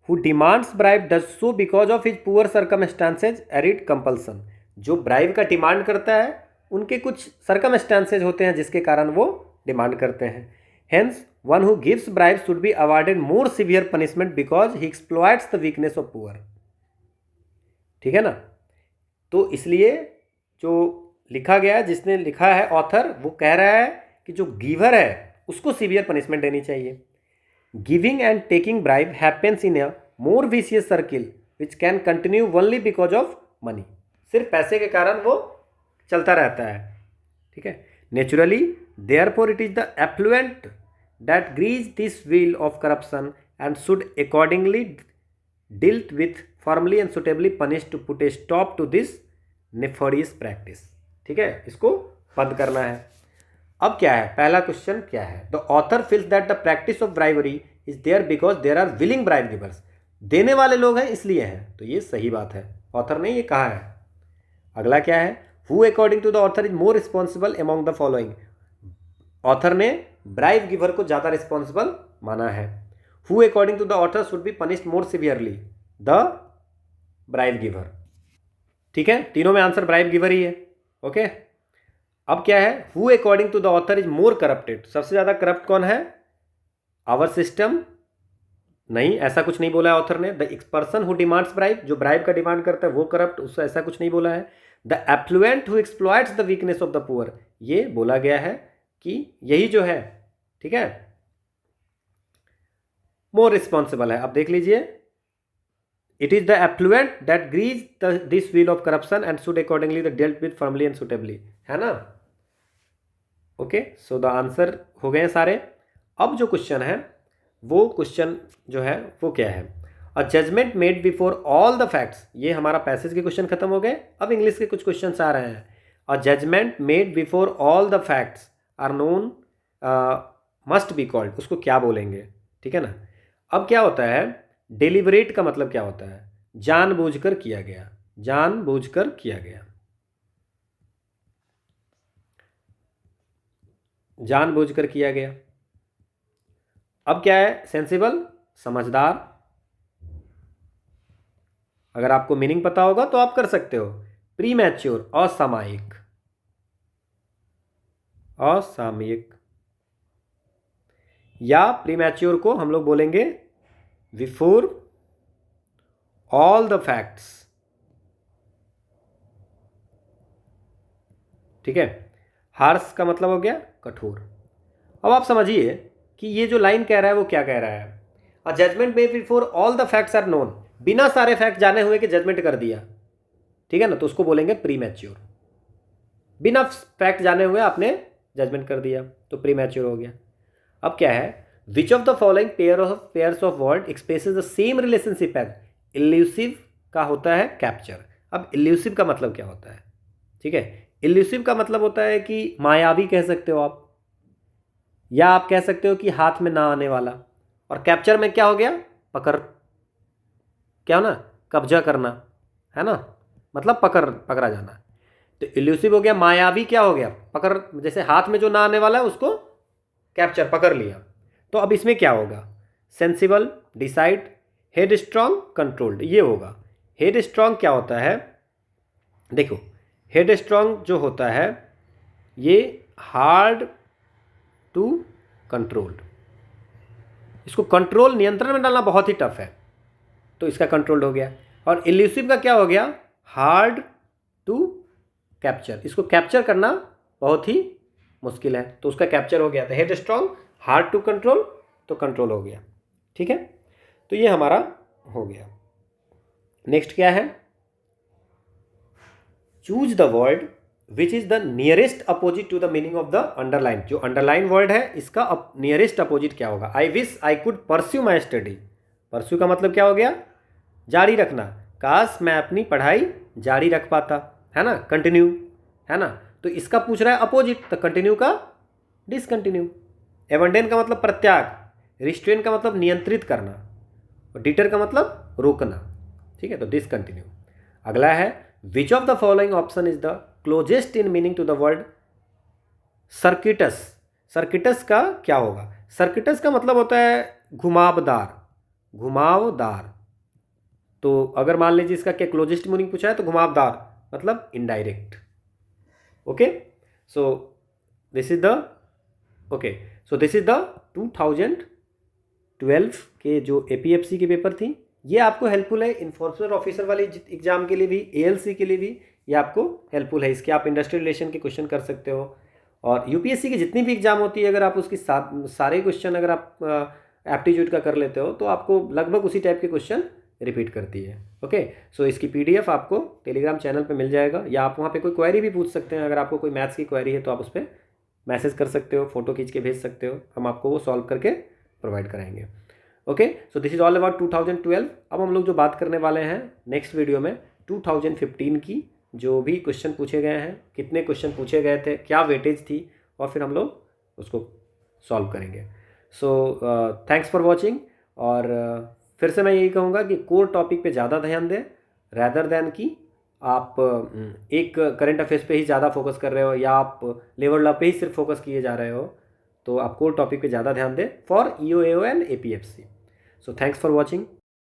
who demands bribe does so because of his poor circumstances arid compulsion. जो ब्राइब का डिमांड करता है उनके कुछ सर्कमस्टांसेज होते हैं जिसके कारण वो डिमांड करते हैं। Hence one who gives bribe should be awarded more severe punishment because he exploits the weakness of poor. ठीक है ना, तो इसलिए जो लिखा गया, जिसने लिखा है ऑथर, वो कह रहा है कि जो गिवर है उसको सीवियर पनिशमेंट देनी चाहिए। Giving and taking bribe happens in a more vicious circle which can continue only because of money. सिर्फ पैसे के कारण वो चलता रहता है। ठीक है, naturally, therefore it is the affluent that grease this wheel of corruption and should accordingly dealt with firmly and suitably punished to put a stop to this nefarious practice. ठीक है, इसको बंद करना है. अब क्या है, पहला क्वेश्चन क्या है, the author feels that the practice of bribery is there because there are willing bribe givers. देने वाले लोग हैं इसलिए हैं, तो ये सही बात है, ऑथर ने ये कहा है. अगला क्या है, who according to the author is more responsible among the following. Author ने ब्राइब गिवर को ज़्यादा रिस्पॉन्सिबल माना है. Who according to the author should be punished more severely, the bribe giver. ठीक है, तीनों में आंसर ब्राइब गिवर ही है. ओके, अब क्या है, who according to the author is more corrupted. सबसे ज़्यादा करप्ट कौन है, आवर सिस्टम. नहीं, ऐसा कुछ नहीं बोला है ऑथर ने. The person who demands bribe, जो ब्राइब का डिमांड करता है वो करप्ट, उससे ऐसा कुछ नहीं बोला है. The affluent who exploits the weakness of the poor, ये बोला गया है कि यही जो है, ठीक है, मोर रिस्पॉन्सिबल है. अब देख लीजिए, it is the affluent that grease this wheel of corruption and should accordingly the dealt with firmly and suitably, है ना. ओके, सो द आंसर हो गए सारे. अब जो क्वेश्चन है, वो क्वेश्चन जो है वो क्या है, a judgement made before all the facts. ये हमारा पैसेज के क्वेश्चन खत्म हो गए. अब इंग्लिश के कुछ क्वेश्चन आ रहे हैं. A judgement made before all the facts are known must be called, उसको क्या बोलेंगे, ठीक है ना. अब क्या होता है, डेलिबरेट का मतलब क्या होता है, जानबूझकर किया गया, जानबूझकर किया गया, जानबूझकर किया गया. अब क्या है, सेंसिबल, समझदार. अगर आपको मीनिंग पता होगा तो आप कर सकते हो. प्रीमैच्योर, असामयिक, असामयिक. या प्रीमैच्योर को हम लोग बोलेंगे बिफोर ऑल द फैक्ट्स. ठीक है, हार्श का मतलब हो गया कठोर. अब आप समझिए कि ये जो लाइन कह रहा है वो क्या कह रहा है, a judgement made before all the facts are known, बिना सारे फैक्ट जाने हुए कि जजमेंट कर दिया, ठीक है ना, तो उसको बोलेंगे प्रीमैच्योर. बिना फैक्ट जाने हुए आपने जजमेंट कर दिया तो प्रीमैच्योर हो गया. अब क्या है, which of the following pairs of word expresses the same relationship as. Elusive का होता है कैप्चर. अब इल्यूसिव का मतलब क्या होता है, ठीक है, इल्यूसिव का मतलब होता है कि मायावी कह सकते हो आप, या आप कह सकते हो कि हाथ में ना आने वाला. और कैप्चर में क्या हो गया, पकड़, क्या हो ना, कब्जा करना, है ना, मतलब पकड़ा जाना. तो इल्यूसिव हो गया, मायावी क्या हो गया, पकड़, जैसे हाथ में जो ना आने वाला है उसको कैप्चर, पकड़ लिया. तो अब इसमें क्या होगा, sensible, decide, head strong, controlled, ये होगा. हेड स्ट्रॉन्ग क्या होता है, देखो, हेड स्ट्रॉन्ग जो होता है ये हार्ड टू कंट्रोल्ड. इसको कंट्रोल, नियंत्रण में डालना बहुत ही टफ है, तो इसका कंट्रोल्ड हो गया. और इल्यूसिव का क्या हो गया, हार्ड टू कैप्चर. इसको कैप्चर करना बहुत ही मुश्किल है, तो उसका कैप्चर हो गया. तो headstrong, hard to control, तो कंट्रोल हो गया. ठीक है, तो ये हमारा हो गया. नेक्स्ट क्या है, choose the word which is the nearest opposite to the meaning of the underline. जो अंडरलाइन वर्ड है इसका नियरेस्ट अपोजिट क्या होगा. I wish I could pursue my study. Pursue का मतलब क्या हो गया, जारी रखना. काश मैं अपनी पढ़ाई जारी रख पाता, है ना, कंटिन्यू, है ना. तो इसका पूछ रहा है अपोजिट, तो कंटिन्यू का डिसकंटिन्यू. एबंडन का मतलब परित्याग, रिस्ट्रेन का मतलब नियंत्रित करना, और डिटर का मतलब रोकना. ठीक है, तो डिसकंटिन्यू. अगला है, which of the following option is the closest in meaning to the word circuitous. Circuitous का क्या होगा, सर्किटस का मतलब होता है घुमावदार, घुमावदार. तो अगर मान लीजिए इसका क्या क्लोजेस्ट मीनिंग पूछा है तो घुमावदार मतलब indirect. Okay, so this is the, okay, so this is the 2012 के जो APFC के पेपर थी. ये आपको हेल्पफुल है इन्फोर्समेंट ऑफिसर वाली एग्जाम के लिए भी, ALC के लिए भी ये आपको हेल्पफुल है. इसके आप इंडस्ट्रियल रिलेशन के क्वेश्चन कर सकते हो. और UPSC की जितनी भी एग्जाम होती है, अगर आप उसकी सारे क्वेश्चन अगर आप एप्टीट्यूड का कर लेते हो तो आपको लगभग उसी टाइप के क्वेश्चन रिपीट करती है. ओके, सो इसकी PDF आपको टेलीग्राम चैनल पे मिल जाएगा, या आप वहाँ पे कोई क्वेरी भी पूछ सकते हैं. अगर आपको कोई मैथ्स की क्वेरी है तो आप उस पर मैसेज कर सकते हो, फ़ोटो खींच के भेज सकते हो, हम आपको वो सॉल्व करके प्रोवाइड कराएंगे। Okay, so this is all about 2012। अब हम लोग जो बात करने वाले हैं नेक्स्ट वीडियो में 2015 की, जो भी क्वेश्चन पूछे गए हैं, कितने क्वेश्चन पूछे गए थे, क्या वेटेज थी, और फिर हम लोग उसको सॉल्व करेंगे। So thanks for watching. और फिर से मैं यही कहूँगा कि कोर टॉपिक पे ज़्यादा ध्यान दें, रैदर दैन कि आप एक करंट अफेयर्स पे ही ज़्यादा फोकस कर रहे हो, या आप लेबर लॉ पे ही सिर्फ फोकस किए जा रहे हो। तो आप कोर टॉपिक पे ज़्यादा ध्यान दें for EO, AO and APFC। So thanks for watching.